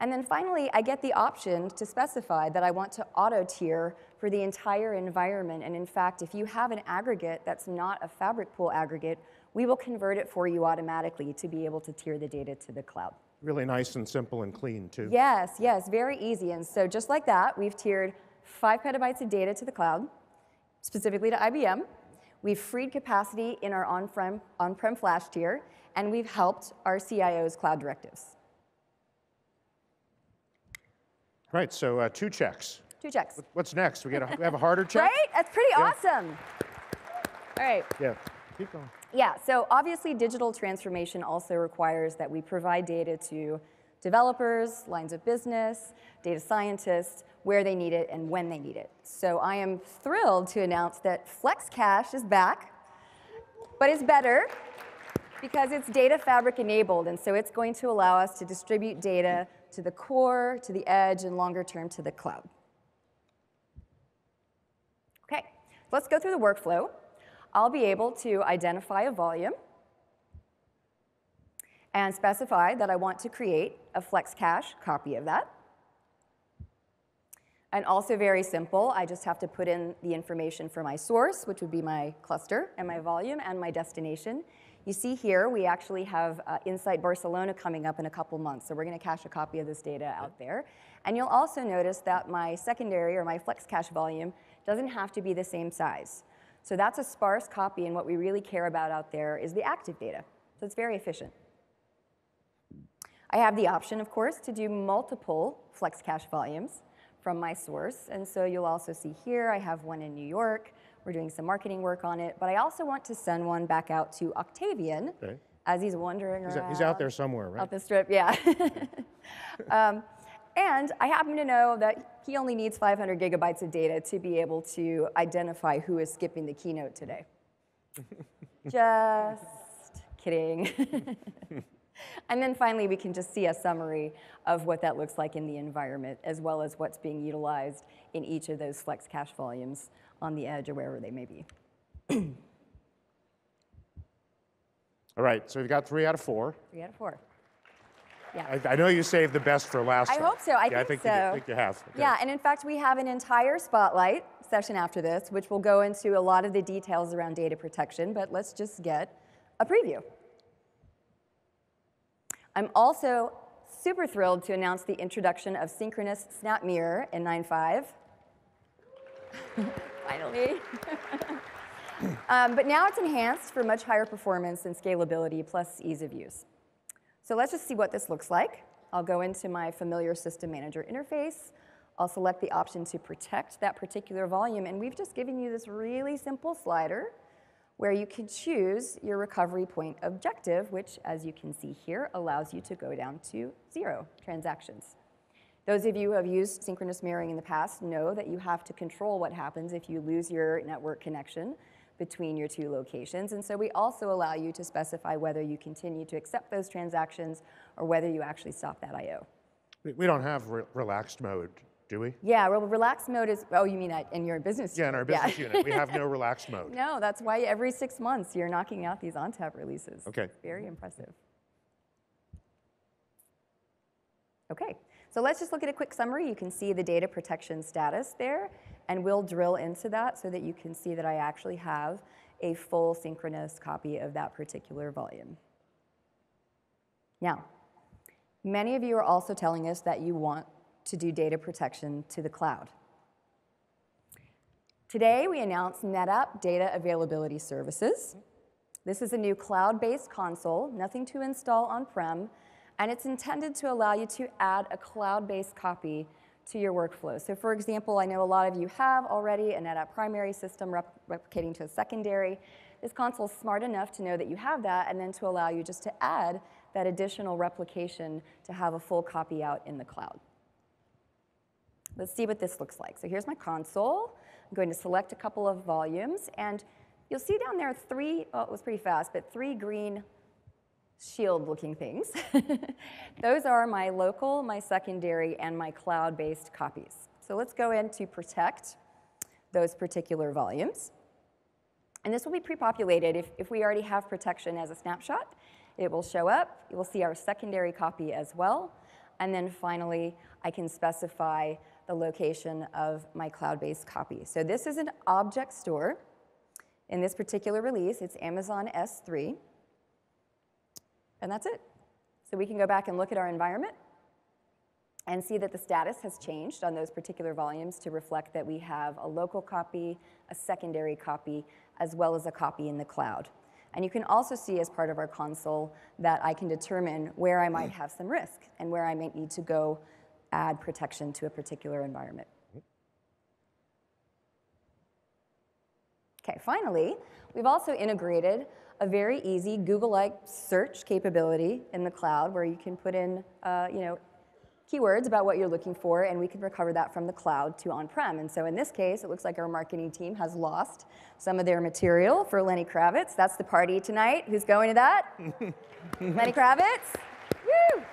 And then finally, I get the option to specify that I want to auto-tier for the entire environment. And in fact, if you have an aggregate that's not a fabric pool aggregate, we will convert it for you automatically to be able to tier the data to the cloud. Really nice and simple and clean, too. Yes, yes, very easy. And so just like that, we've tiered 5 petabytes of data to the cloud, specifically to IBM. We've freed capacity in our on-prem flash tier, and we've helped our CIO's cloud directives. Right, so 2 checks. 2 checks. What's next? We have a harder check? Right? That's pretty awesome. All right. Yeah, keep going. Yeah, so obviously digital transformation also requires that we provide data to developers, lines of business, data scientists, where they need it and when they need it. So I am thrilled to announce that FlexCache is back, but it's better because it's data fabric enabled, and so it's going to allow us to distribute data to the core, to the edge, and longer term to the cloud. Okay, let's go through the workflow. I'll be able to identify a volume and specify that I want to create a FlexCache copy of that. And also very simple, I just have to put in the information for my source, which would be my cluster, and my volume, and my destination. You see here, we actually have Insight Barcelona coming up in a couple months, so we're going to cache a copy of this data out there. And you'll also notice that my secondary or my FlexCache volume doesn't have to be the same size. So that's a sparse copy, and what we really care about out there is the active data. So it's very efficient. I have the option, of course, to do multiple FlexCache volumes from my source. And so you'll also see here, I have one in New York. We're doing some marketing work on it. But I also want to send one back out to Octavian, okay, as he's wandering around. He's out there somewhere, right? Out the strip, yeah. And I happen to know that he only needs 500 gigabytes of data to be able to identify who is skipping the keynote today. Just kidding. And then finally, we can just see a summary of what that looks like in the environment, as well as what's being utilized in each of those FlexCache volumes on the edge or wherever they may be. All right, so you've got 3 out of 4. 3 out of 4. Yeah. I know you saved the best for last time. I hope so. I think so. I think you have. Okay. Yeah, and in fact, we have an entire spotlight session after this, which will go into a lot of the details around data protection, but let's just get a preview. I'm also super thrilled to announce the introduction of synchronous snap mirror in 9.5. Finally. But now it's enhanced for much higher performance and scalability, plus ease of use. So let's just see what this looks like. I'll go into my familiar System Manager interface. I'll select the option to protect that particular volume, and we've just given you this really simple slider where you can choose your recovery point objective, which, as you can see here, allows you to go down to 0 transactions. Those of you who have used synchronous mirroring in the past know that you have to control what happens if you lose your network connection between your 2 locations. And so we also allow you to specify whether you continue to accept those transactions or whether you actually stop that I/O. We don't have relaxed mode, do we? Yeah, well, relaxed mode is, oh, you mean that in your business unit? Yeah, in our business unit. We have no relaxed mode. No, that's why every 6 months you're knocking out these ONTAP releases. Okay. Very impressive. Okay, so let's just look at a quick summary. You can see the data protection status there, and we'll drill into that so that you can see that I actually have a full synchronous copy of that particular volume. Now, many of you are also telling us that you want to do data protection to the cloud. Today, we announced NetApp Data Availability Services. This is a new cloud-based console, nothing to install on-prem, and it's intended to allow you to add a cloud-based copy to your workflow. So for example, I know a lot of you have already a NetApp primary system replicating to a secondary. This console is smart enough to know that you have that and then to allow you just to add that additional replication to have a full copy out in the cloud. Let's see what this looks like. So here's my console. I'm going to select a couple of volumes, and you'll see down there three, oh, it was pretty fast, but three green shield-looking things. Those are my local, my secondary, and my cloud-based copies. So let's go in to protect those particular volumes. And this will be pre-populated. If we already have protection as a snapshot, it will show up. You will see our secondary copy as well. And then finally, I can specify the location of my cloud-based copy. So this is an object store. In this particular release, it's Amazon S3. And that's it. So we can go back and look at our environment and see that the status has changed on those particular volumes to reflect that we have a local copy, a secondary copy, as well as a copy in the cloud. And you can also see as part of our console that I can determine where I might have some risk and where I might need to go add protection to a particular environment. Okay, finally, we've also integrated a very easy Google-like search capability in the cloud where you can put in keywords about what you're looking for, and we can recover that from the cloud to on-prem. And so in this case, it looks like our marketing team has lost some of their material for Lenny Kravitz. That's the party tonight. Who's going to that? Lenny Kravitz? Woo!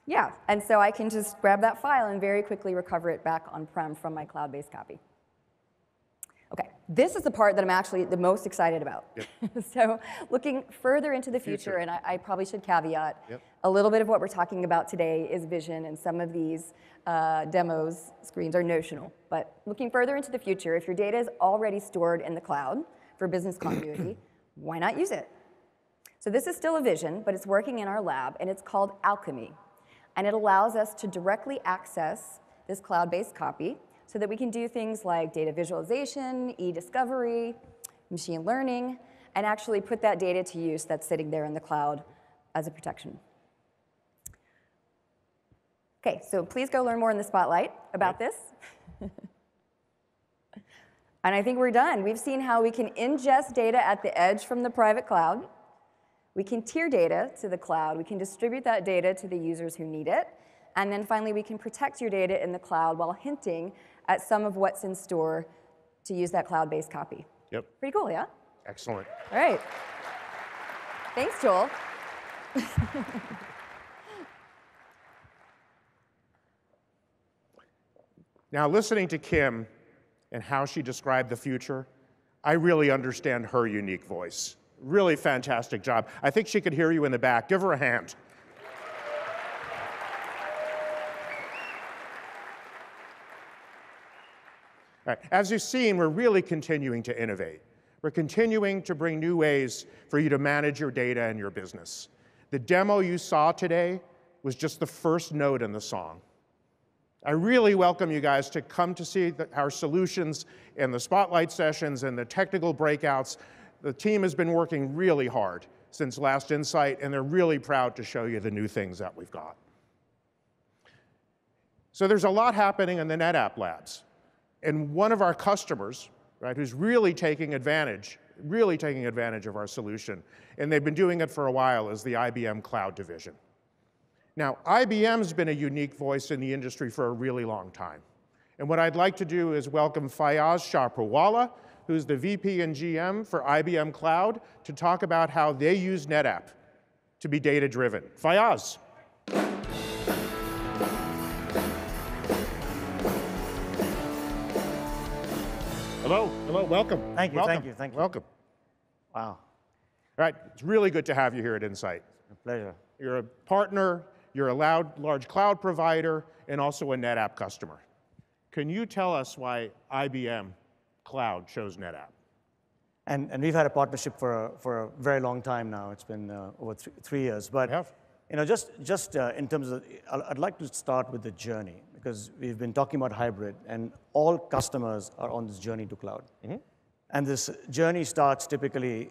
Yeah, and so I can just grab that file and very quickly recover it back on-prem from my cloud-based copy. Okay, this is the part that I'm actually the most excited about. Yep. So looking further into the future, and I probably should caveat, a little bit of what we're talking about today is vision, and some of these demos screens are notional. But looking further into the future, if your data is already stored in the cloud for business continuity, why not use it? So this is still a vision, but it's working in our lab, and it's called Alchemy. And it allows us to directly access this cloud-based copy so that we can do things like data visualization, e-discovery, machine learning, and actually put that data to use that's sitting there in the cloud as a protection. Okay, so please go learn more in the Spotlight about this. And I think we're done. We've seen how we can ingest data at the edge from the private cloud. We can tier data to the cloud. We can distribute that data to the users who need it. And then finally, we can protect your data in the cloud while hinting at some of what's in store to use that cloud-based copy. Yep. Pretty cool, yeah? Excellent. All right. Thanks, Joel. Now, listening to Kim and how she described the future, I really understand her unique voice. Really fantastic job. I think she could hear you in the back. Give her a hand. All right. As you've seen, we're really continuing to innovate. We're continuing to bring new ways for you to manage your data and your business. The demo you saw today was just the first note in the song. I really welcome you guys to come to see our solutions in the Spotlight sessions and the technical breakouts. The team has been working really hard since last Insight, and they're really proud to show you the new things that we've got. So there's a lot happening in the NetApp labs. And one of our customers, right, who's really taking advantage of our solution, and they've been doing it for a while, is the IBM Cloud Division. Now, IBM's been a unique voice in the industry for a really long time. And what I'd like to do is welcome Fayaz Shahrpurwala, who's the VP and GM for IBM Cloud, to talk about how they use NetApp to be data-driven. Fayaz. Hello, welcome. Thank you, welcome. thank you, thank you. Welcome. Wow. All right, it's really good to have you here at Insight. A pleasure. You're a partner, you're a large cloud provider, and also a NetApp customer. Can you tell us why IBM Cloud chose NetApp? And we've had a partnership for a very long time now. It's been over 3 years. But just in terms of, I'd like to start with the journey, because we've been talking about hybrid, and all customers are on this journey to cloud. Mm-hmm. And this journey starts typically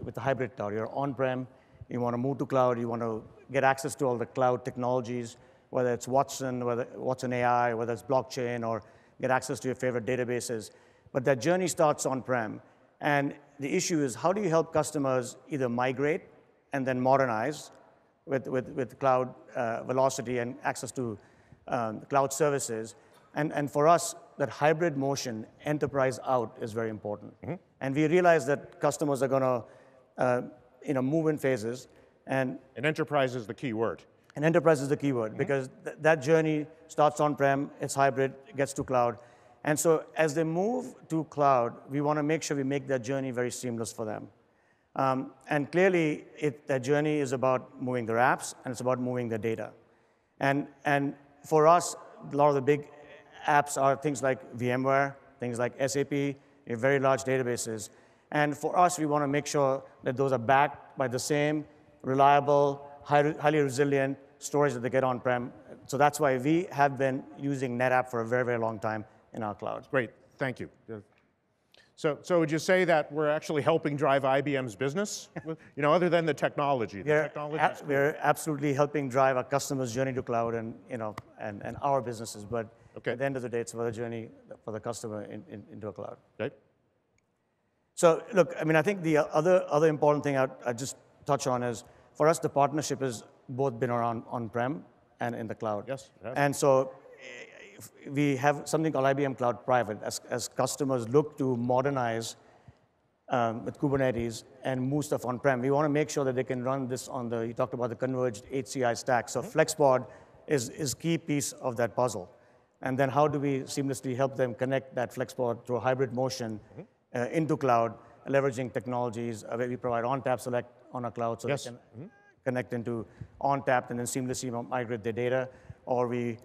with the hybrid cloud. You're on-prem, you want to move to cloud, you want to get access to all the cloud technologies, whether it's Watson AI, whether it's blockchain, or get access to your favorite databases. But that journey starts on-prem. And the issue is, how do you help customers either migrate and then modernize with cloud velocity and access to cloud services. And for us, that hybrid motion, enterprise out, is very important. And we realize that customers are going to move in phases. And enterprise is the key word. And enterprise is the key word, because that journey starts on-prem, it's hybrid, it gets to cloud. And so as they move to cloud, we want to make sure we make that journey very seamless for them. And clearly, that journey is about moving their apps, and it's about moving their data. And for us, a lot of the big apps are things like VMware, things like SAP, very large databases. And for us, we want to make sure that those are backed by the same reliable, highly resilient storage that they get on-prem. So that's why we have been using NetApp for a very, very long time in our cloud. Great, thank you. So would you say that we're actually helping drive IBM's business? Other than the technology. We're absolutely helping drive our customers' journey to cloud and our businesses. But at the end of the day, it's about a journey for the customer into a cloud. Okay. So look, I think the other important thing I'd just touch on is, for us, the partnership has both been around on-prem and in the cloud. Yes. And so we have something called IBM Cloud Private. As customers look to modernize with Kubernetes and move stuff on-prem, we want to make sure that they can run this on you talked about the converged HCI stack. So FlexPod is key piece of that puzzle. And then how do we seamlessly help them connect that FlexPod through a hybrid motion into cloud, leveraging technologies where we provide ONTAP Select on our cloud, so they can connect into ONTAP and then seamlessly migrate their data. Or we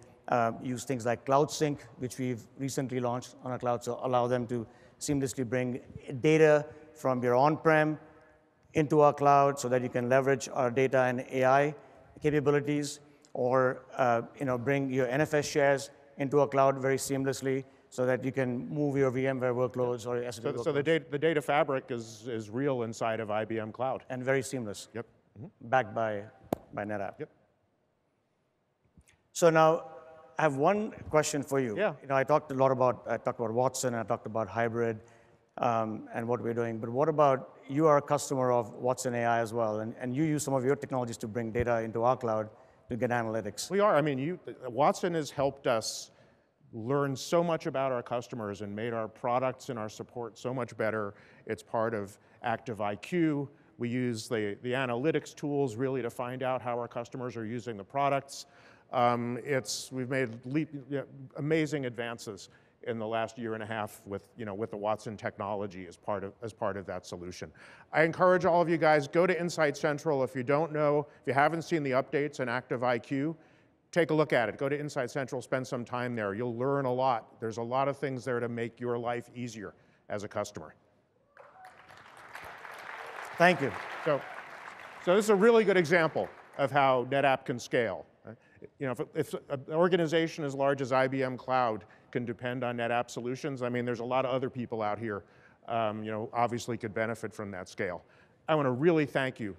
use things like Cloud Sync, which we've recently launched on our cloud, so allow them to seamlessly bring data from your on-prem into our cloud so that you can leverage our data and AI capabilities, or bring your NFS shares into our cloud very seamlessly so that you can move your VMware workloads or your SSD workloads. So the data fabric is real inside of IBM Cloud. And very seamless. Yep. Backed by NetApp. Yep. So now, I have one question for you. Yeah. I talked about Watson, I talked about hybrid and what we're doing, but what about, you are a customer of Watson AI as well, and you use some of your technologies to bring data into our cloud to get analytics. We are. Watson has helped us learn so much about our customers and made our products and our support so much better. It's part of Active IQ. We use the analytics tools really to find out how our customers are using the products. We've made amazing advances in the last year and a half with the Watson technology as part of that solution. I encourage all of you guys, go to Insight Central. If you don't know, if you haven't seen the updates in Active IQ, take a look at it. Go to Insight Central, spend some time there. You'll learn a lot. There's a lot of things there to make your life easier as a customer. Thank you. So this is a really good example of how NetApp can scale. If an organization as large as IBM Cloud can depend on NetApp solutions, there's a lot of other people out here, obviously could benefit from that scale. I want to really thank you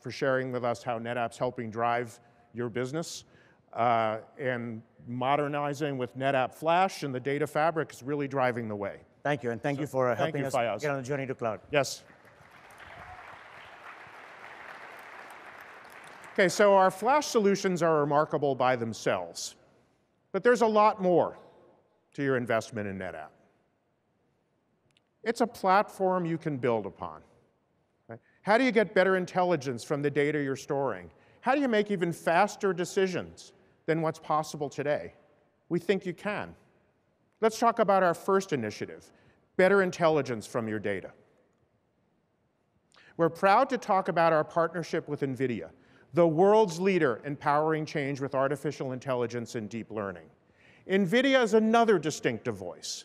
for sharing with us how NetApp's helping drive your business, and modernizing with NetApp Flash and the data fabric is really driving the way. Thank you, and thank you for helping us get on the journey to cloud. Yes. Okay, so our Flash solutions are remarkable by themselves, but there's a lot more to your investment in NetApp. It's a platform you can build upon. Right? How do you get better intelligence from the data you're storing? How do you make even faster decisions than what's possible today? We think you can. Let's talk about our first initiative, better intelligence from your data. We're proud to talk about our partnership with NVIDIA, the world's leader in powering change with artificial intelligence and deep learning. NVIDIA is another distinctive voice.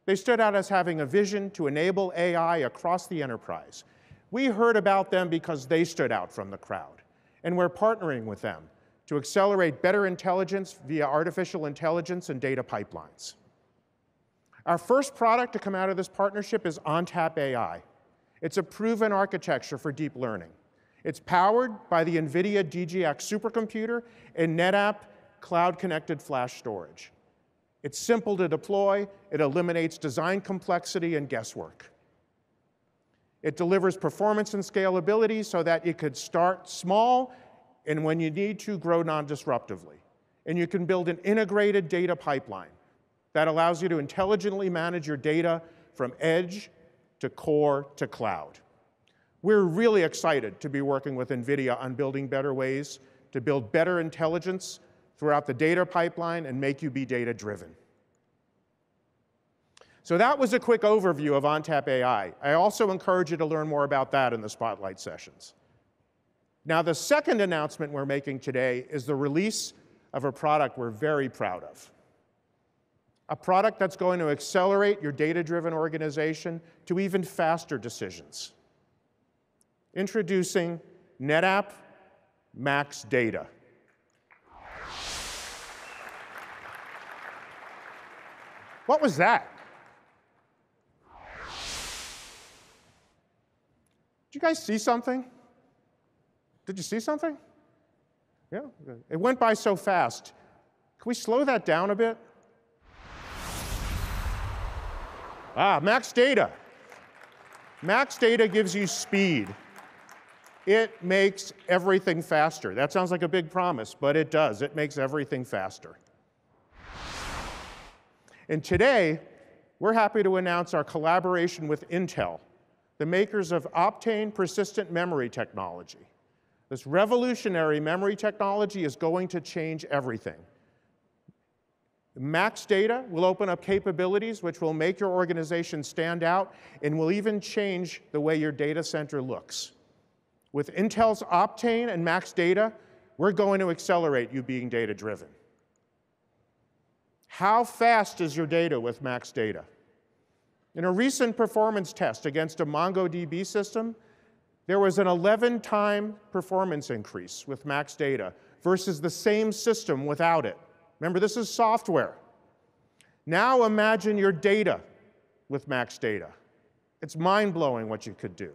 They stood out as having a vision to enable AI across the enterprise. We heard about them because they stood out from the crowd, and we're partnering with them to accelerate better intelligence via artificial intelligence and data pipelines. Our first product to come out of this partnership is ONTAP AI. It's a proven architecture for deep learning. It's powered by the NVIDIA DGX supercomputer and NetApp cloud-connected flash storage. It's simple to deploy. It eliminates design complexity and guesswork. It delivers performance and scalability so that you could start small and when you need to, grow non-disruptively. And you can build an integrated data pipeline that allows you to intelligently manage your data from edge to core to cloud. We're really excited to be working with NVIDIA on building better ways to build better intelligence throughout the data pipeline and make you be data-driven. So that was a quick overview of ONTAP AI. I also encourage you to learn more about that in the Spotlight sessions. Now, the second announcement we're making today is the release of a product we're very proud of. A product that's going to accelerate your data-driven organization to even faster decisions. Introducing NetApp Max Data. What was that? Did you guys see something? Did you see something? Yeah, it went by so fast. Can we slow that down a bit? Max Data. Max Data gives you speed. It makes everything faster. That sounds like a big promise, but it does. It makes everything faster. And today, we're happy to announce our collaboration with Intel, the makers of Optane persistent memory technology. This revolutionary memory technology is going to change everything. Max Data will open up capabilities which will make your organization stand out and will even change the way your data center looks. With Intel's Optane and Max Data, we're going to accelerate you being data-driven. How fast is your data with Max Data? In a recent performance test against a MongoDB system, there was an 11-time performance increase with Max Data versus the same system without it. Remember, this is software. Now imagine your data with Max Data. It's mind-blowing what you could do.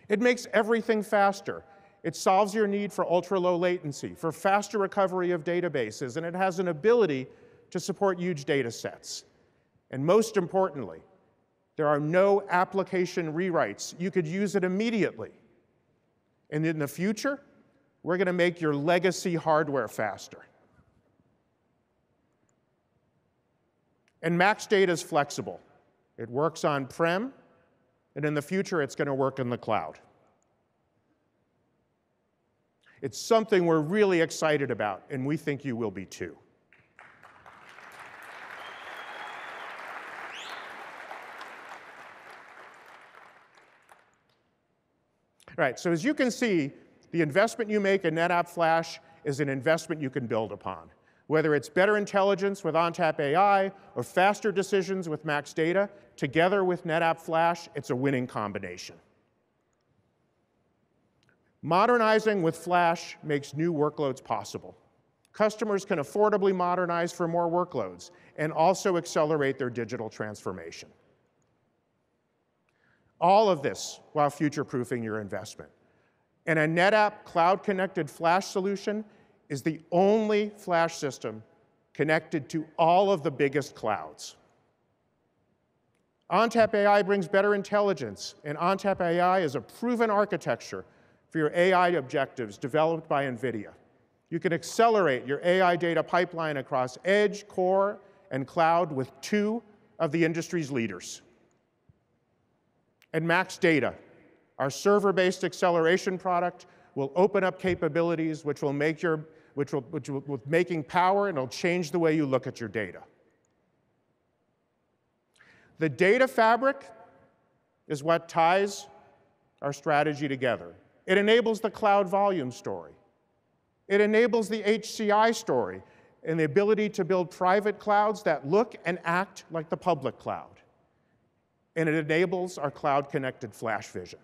It makes everything faster. It solves your need for ultra-low latency, for faster recovery of databases, and it has an ability to support huge data sets. And most importantly, there are no application rewrites. You could use it immediately. And in the future, we're going to make your legacy hardware faster. And Max Data is flexible. It works on-prem, and in the future, it's going to work in the cloud. It's something we're really excited about, and we think you will be too. All right, so as you can see, the investment you make in NetApp Flash is an investment you can build upon. Whether it's better intelligence with ONTAP AI or faster decisions with Max Data, together with NetApp Flash, it's a winning combination. Modernizing with Flash makes new workloads possible. Customers can affordably modernize for more workloads and also accelerate their digital transformation. All of this while future-proofing your investment. And a NetApp cloud-connected Flash solution is the only Flash system connected to all of the biggest clouds. ONTAP AI brings better intelligence, and ONTAP AI is a proven architecture for your AI objectives developed by NVIDIA. You can accelerate your AI data pipeline across edge, core, and cloud with 2 of the industry's leaders. And Max Data, our server-based acceleration product, will open up capabilities which will make with making power, and it'll change the way you look at your data. The data fabric is what ties our strategy together. It enables the cloud volume story. It enables the HCI story and the ability to build private clouds that look and act like the public cloud. And it enables our cloud-connected Flash vision.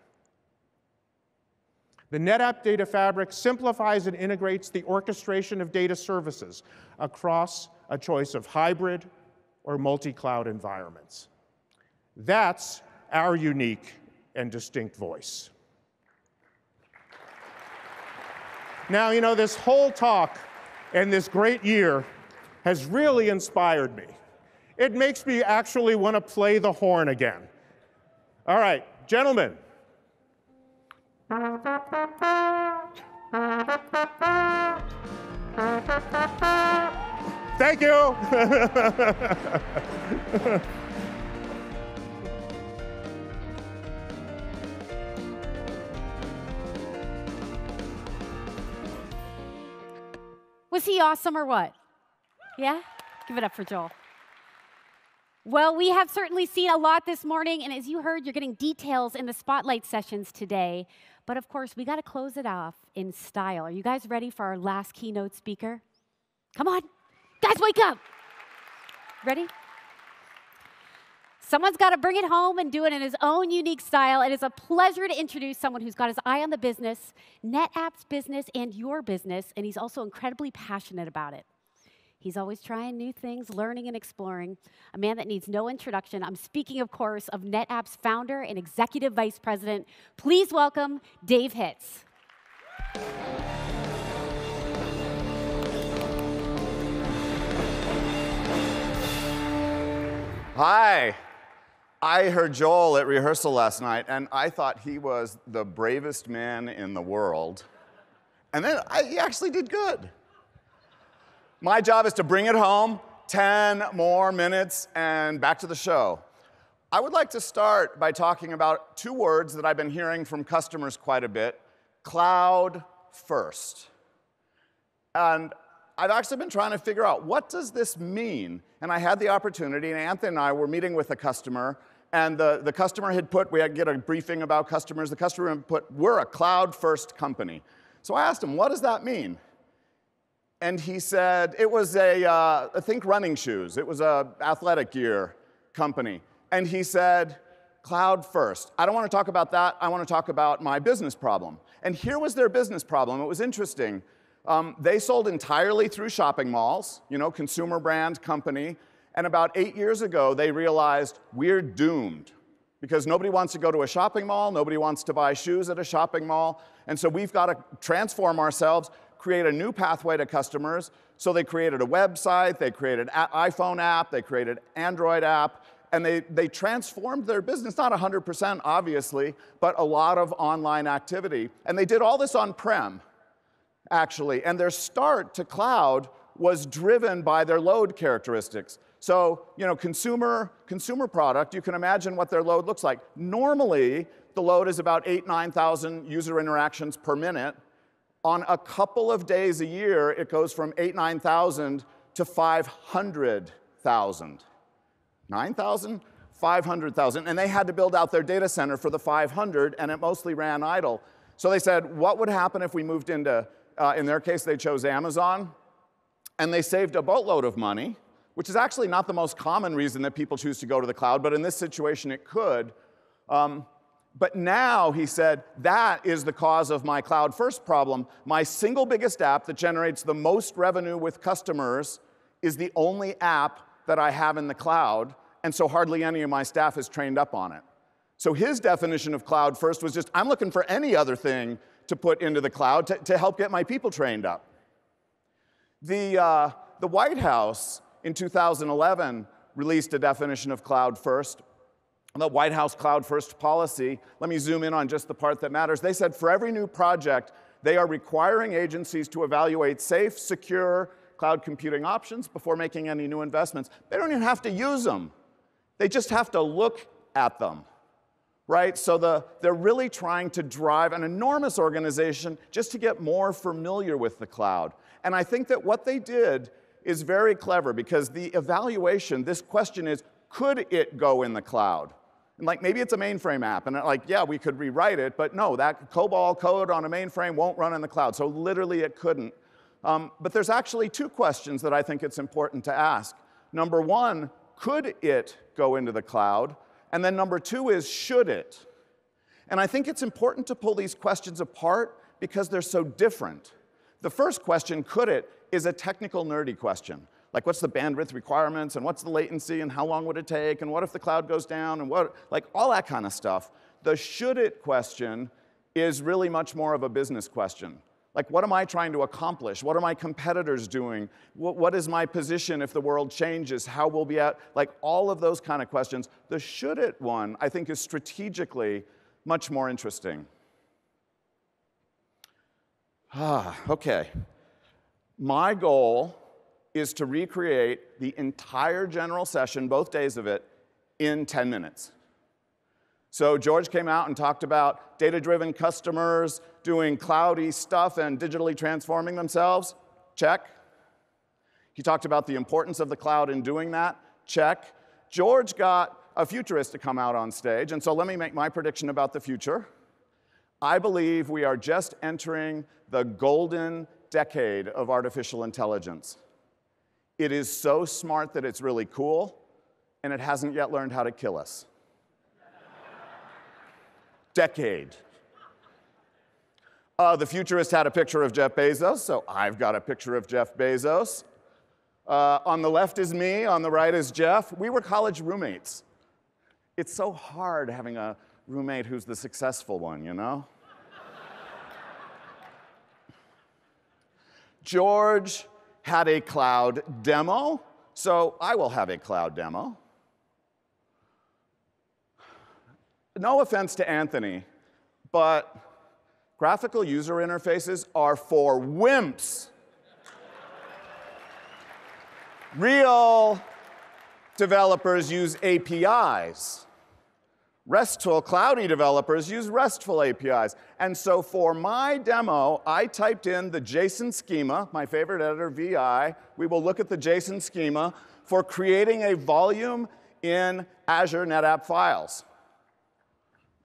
The NetApp Data Fabric simplifies and integrates the orchestration of data services across a choice of hybrid or multi-cloud environments. That's our unique and distinct voice. Now, you know, this whole talk and this great year has really inspired me. It makes me actually want to play the horn again. All right, gentlemen. Thank you. Was he awesome or what? Yeah? Give it up for Joel. Well, we have certainly seen a lot this morning, and as you heard, you're getting details in the spotlight sessions today. But of course, we got to close it off in style. Are you guys ready for our last keynote speaker? Come on. Guys, wake up. Ready? Someone's got to bring it home and do it in his own unique style. It is a pleasure to introduce someone who's got his eye on the business, NetApp's business and your business, and he's also incredibly passionate about it. He's always trying new things, learning and exploring, a man that needs no introduction. I'm speaking, of course, of NetApp's founder and executive vice president. Please welcome Dave Hitz. Hi. I heard Joel at rehearsal last night, and I thought he was the bravest man in the world. And then he actually did good. My job is to bring it home, 10 more minutes, and back to the show. I would like to start by talking about two words that I've been hearing from customers quite a bit: cloud first. And I've actually been trying to figure out, what does this mean? And I had the opportunity, and Anthony and I were meeting with a customer, and the customer had put, we had to get a briefing about customers, the customer had put, we're a cloud-first company. So I asked him, what does that mean? And he said, it was I think running shoes. It was a athletic gear company. And he said, cloud first. I don't want to talk about that. I want to talk about my business problem. And here was their business problem. It was interesting. They sold entirely through shopping malls, consumer brand company. And about 8 years ago, they realized we're doomed because nobody wants to go to a shopping mall. Nobody wants to buy shoes at a shopping mall. And so we've got to transform ourselves, create a new pathway to customers. So they created a website. They created an iPhone app. They created an Android app. And they transformed their business, not 100%, obviously, but a lot of online activity. And they did all this on-prem, actually. And their start to cloud was driven by their load characteristics. So, consumer product, you can imagine what their load looks like. Normally, the load is about 8,000 to 9,000 user interactions per minute. On a couple of days a year, it goes from 8,000 to 9,000 to 500,000. 9,000? 500,000. And they had to build out their data center for the 500, and it mostly ran idle. So they said, what would happen if we moved into, in their case, they chose Amazon, and they saved a boatload of money, which is actually not the most common reason that people choose to go to the cloud, but in this situation it could. But now, he said, that is the cause of my cloud first problem. My single biggest app that generates the most revenue with customers is the only app that I have in the cloud, and so hardly any of my staff is trained up on it. So his definition of cloud first was just, I'm looking for any other thing to put into the cloud to help get my people trained up. The White House in 2011 released a definition of cloud first. The White House cloud first policy, let me zoom in on just the part that matters. They said for every new project, they are requiring agencies to evaluate safe, secure cloud computing options before making any new investments. They don't even have to use them. They just have to look at them, right? So they're really trying to drive an enormous organization just to get more familiar with the cloud. And I think that what they did is very clever because the evaluation, this question is, could it go in the cloud? And maybe it's a mainframe app, and yeah, we could rewrite it, but no, that COBOL code on a mainframe won't run in the cloud, so literally it couldn't. But there's actually two questions that I think it's important to ask. Number one, could it go into the cloud? And then number two is, should it? And I think it's important to pull these questions apart because they're so different. The first question, could it, is a technical, nerdy question. Like, what's the bandwidth requirements, and what's the latency, and how long would it take, and what if the cloud goes down, and all that kind of stuff. The should it question is really much more of a business question. Like, what am I trying to accomplish? What are my competitors doing? What is my position if the world changes? How will be at? Like, all of those kind of questions. The should it one, I think, is strategically much more interesting. Okay. My goal is to recreate the entire general session, both days of it, in 10 minutes. So George came out and talked about data-driven customers doing cloudy stuff and digitally transforming themselves. Check. He talked about the importance of the cloud in doing that. Check. George got a futurist to come out on stage, and so let me make my prediction about the future. I believe we are just entering the golden decade of artificial intelligence. It is so smart that it's really cool, and it hasn't yet learned how to kill us. Decade. The futurist had a picture of Jeff Bezos, so I've got a picture of Jeff Bezos. On the left is me, on the right is Jeff. We were college roommates. It's so hard having a roommate who's the successful one, you know? George had a cloud demo, so I will have a cloud demo. No offense to Anthony, but graphical user interfaces are for wimps. Real developers use APIs. RESTful, cloudy developers use RESTful APIs. And so for my demo, I typed in the JSON schema, my favorite editor, VI. We will look at the JSON schema for creating a volume in Azure NetApp files.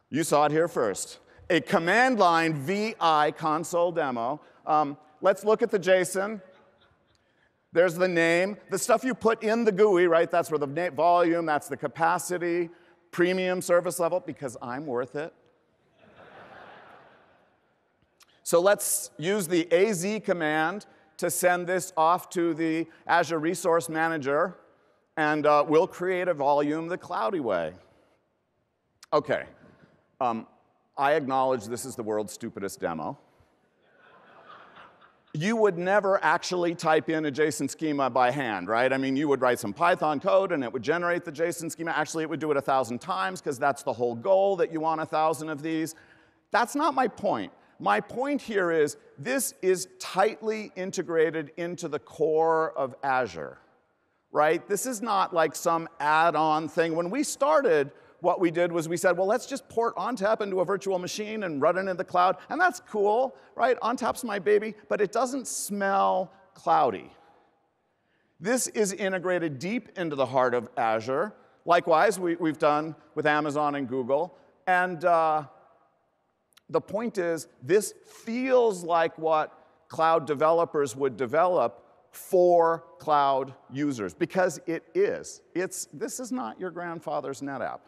You saw it here first. A command line VI console demo. Let's look at the JSON. There's the name. The stuff you put in the GUI, right? That's where the volume, that's the capacity, premium service level, because I'm worth it. So let's use the AZ command to send this off to the Azure Resource Manager, and we'll create a volume the cloudy way. Okay. I acknowledge this is the world's stupidest demo. You would never actually type in a JSON schema by hand, right? I mean, you would write some Python code and it would generate the JSON schema. Actually, it would do it 1,000 times because that's the whole goal, that you want 1,000 of these. That's not my point. My point here is this is tightly integrated into the core of Azure, right? This is not like some add-on thing. When we started, what we did was we said, well, let's just port ONTAP into a virtual machine and run it in the cloud. And that's cool, right? ONTAP's my baby, but it doesn't smell cloudy. This is integrated deep into the heart of Azure. Likewise, we've done with Amazon and Google. And the point is, this feels like what cloud developers would develop for cloud users, because it is. This is not your grandfather's NetApp.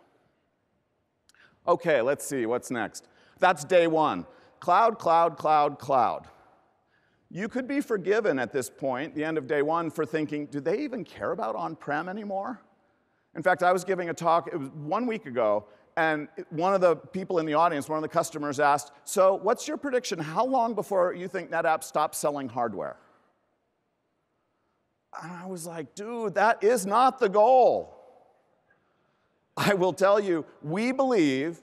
Okay, let's see, what's next? That's day one. Cloud, cloud, cloud, cloud. You could be forgiven at this point, the end of day one, for thinking, do they even care about on-prem anymore? In fact, I was giving a talk, it was 1 week ago, and one of the people in the audience, one of the customers asked, so what's your prediction? How long before you think NetApp stops selling hardware? And I was like, dude, that is not the goal. I will tell you, we believe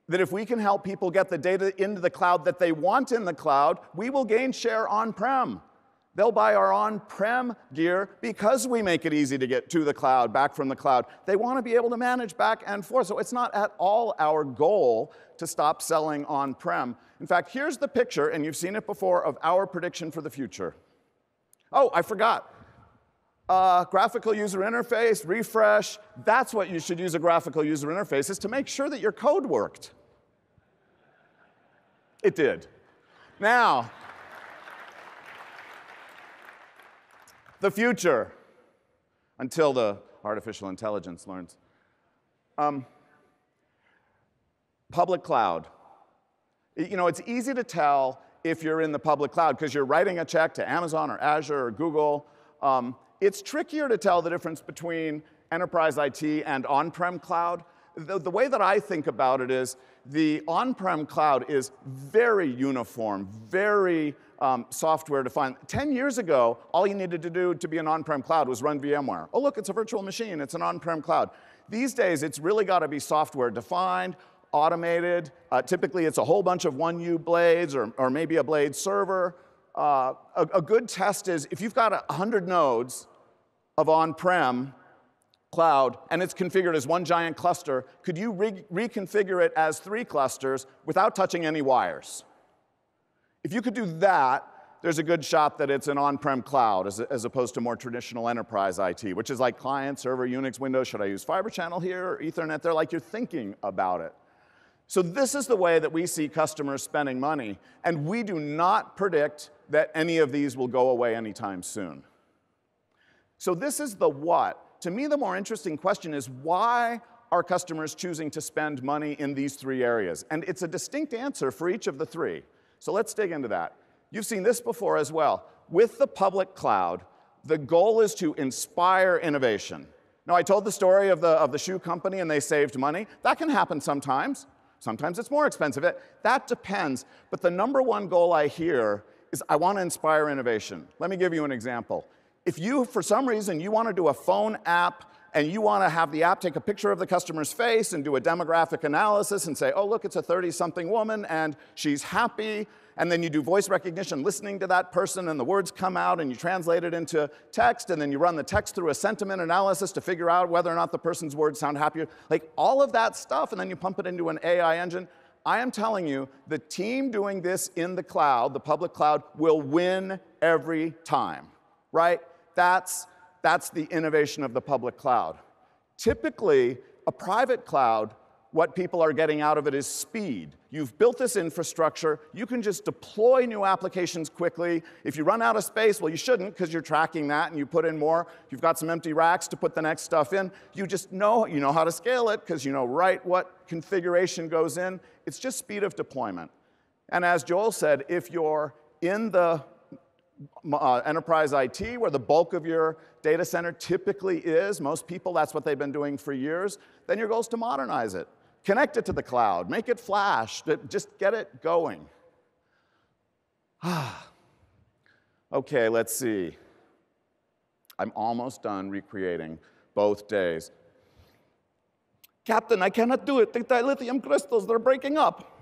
that if we can help people get the data into the cloud that they want in the cloud, we will gain share on-prem. They'll buy our on-prem gear because we make it easy to get to the cloud, back from the cloud. They want to be able to manage back and forth. So it's not at all our goal to stop selling on-prem. In fact, here's the picture, and you've seen it before, of our prediction for the future. Oh, I forgot. Graphical user interface, refresh. That's what you should use a graphical user interface, is to make sure that your code worked. It did. Now, the future, until the artificial intelligence learns. Public cloud. You know, it's easy to tell if you're in the public cloud because you're writing a check to Amazon or Azure or Google. It's trickier to tell the difference between enterprise IT and on-prem cloud. the way that I think about it is the on-prem cloud is very uniform, very software defined. 10 years ago, all you needed to do to be an on-prem cloud was run VMware. Oh, look, it's a virtual machine. It's an on-prem cloud. These days, it's really got to be software defined, automated. Typically, it's a whole bunch of 1U blades or maybe a blade server. A good test is if you've got 100 nodes of on-prem cloud and it's configured as one giant cluster, could you reconfigure it as 3 clusters without touching any wires? If you could do that, there's a good shot that it's an on-prem cloud as opposed to more traditional enterprise IT, which is like client, server, Unix, Windows. Should I use Fibre Channel here or Ethernet there? Like you're thinking about it. So this is the way that we see customers spending money, and we do not predict that any of these will go away anytime soon. So this is the what. To me, the more interesting question is why are customers choosing to spend money in these 3 areas? And it's a distinct answer for each of the 3. So let's dig into that. You've seen this before as well. With the public cloud, the goal is to inspire innovation. Now, I told the story of the shoe company and they saved money. That can happen sometimes. Sometimes it's more expensive. That depends. But the #1 goal I hear is I want to inspire innovation. Let me give you an example. If you, for some reason, you want to do a phone app and you want to have the app take a picture of the customer's face and do a demographic analysis and say, oh, look, it's a 30-something woman and she's happy, and then you do voice recognition listening to that person and the words come out and you translate it into text and then you run the text through a sentiment analysis to figure out whether or not the person's words sound happier. Like all of that stuff, and then you pump it into an AI engine. I am telling you, the team doing this in the cloud, the public cloud, will win every time, right? That's the innovation of the public cloud. Typically, a private cloud, what people are getting out of it is speed. You've built this infrastructure. You can just deploy new applications quickly. If you run out of space, well, you shouldn't because you're tracking that and you put in more. You've got some empty racks to put the next stuff in. You just know, you know how to scale it because you know right what configuration goes in. It's just speed of deployment. And as Joel said, if you're in the enterprise IT, where the bulk of your data center typically is, most people, that's what they've been doing for years, then your goal is to modernize it. Connect it to the cloud, make it flash, just get it going. Okay, let's see. I'm almost done recreating both days. Captain, I cannot do it. The dilithium crystals, they're breaking up.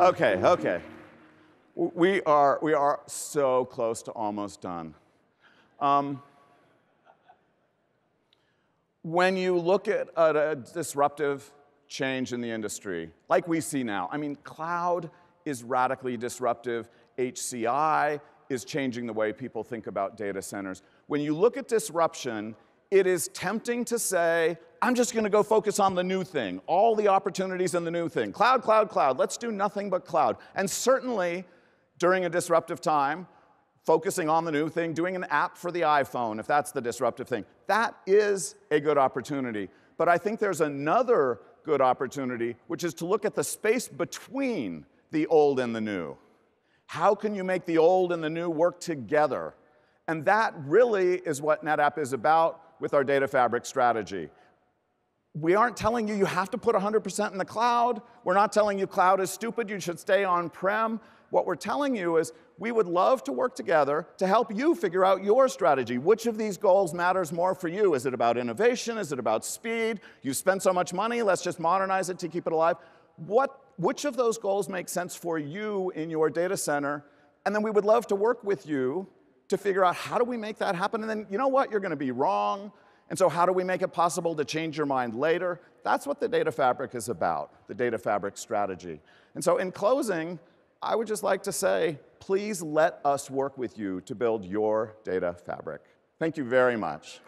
Okay. We are so close to almost done. When you look at a disruptive change in the industry, like we see now, I mean, cloud is radically disruptive. HCI is changing the way people think about data centers. When you look at disruption, it is tempting to say, I'm just going to go focus on the new thing, all the opportunities in the new thing. Cloud, cloud, cloud. Let's do nothing but cloud. And certainly, during a disruptive time, focusing on the new thing, doing an app for the iPhone, if that's the disruptive thing, that is a good opportunity. But I think there's another good opportunity, which is to look at the space between the old and the new. How can you make the old and the new work together? And that really is what NetApp is about with our data fabric strategy. We aren't telling you have to put 100% in the cloud. We're not telling you cloud is stupid, you should stay on-prem. What we're telling you is we would love to work together to help you figure out your strategy. Which of these goals matters more for you? Is it about innovation? Is it about speed? You spend so much money, let's just modernize it to keep it alive. Which of those goals make sense for you in your data center? And then we would love to work with you to figure out how do we make that happen, and then you know what, you're going to be wrong, and so how do we make it possible to change your mind later? That's what the data fabric is about, the data fabric strategy. And so in closing, I would just like to say, please let us work with you to build your data fabric. Thank you very much.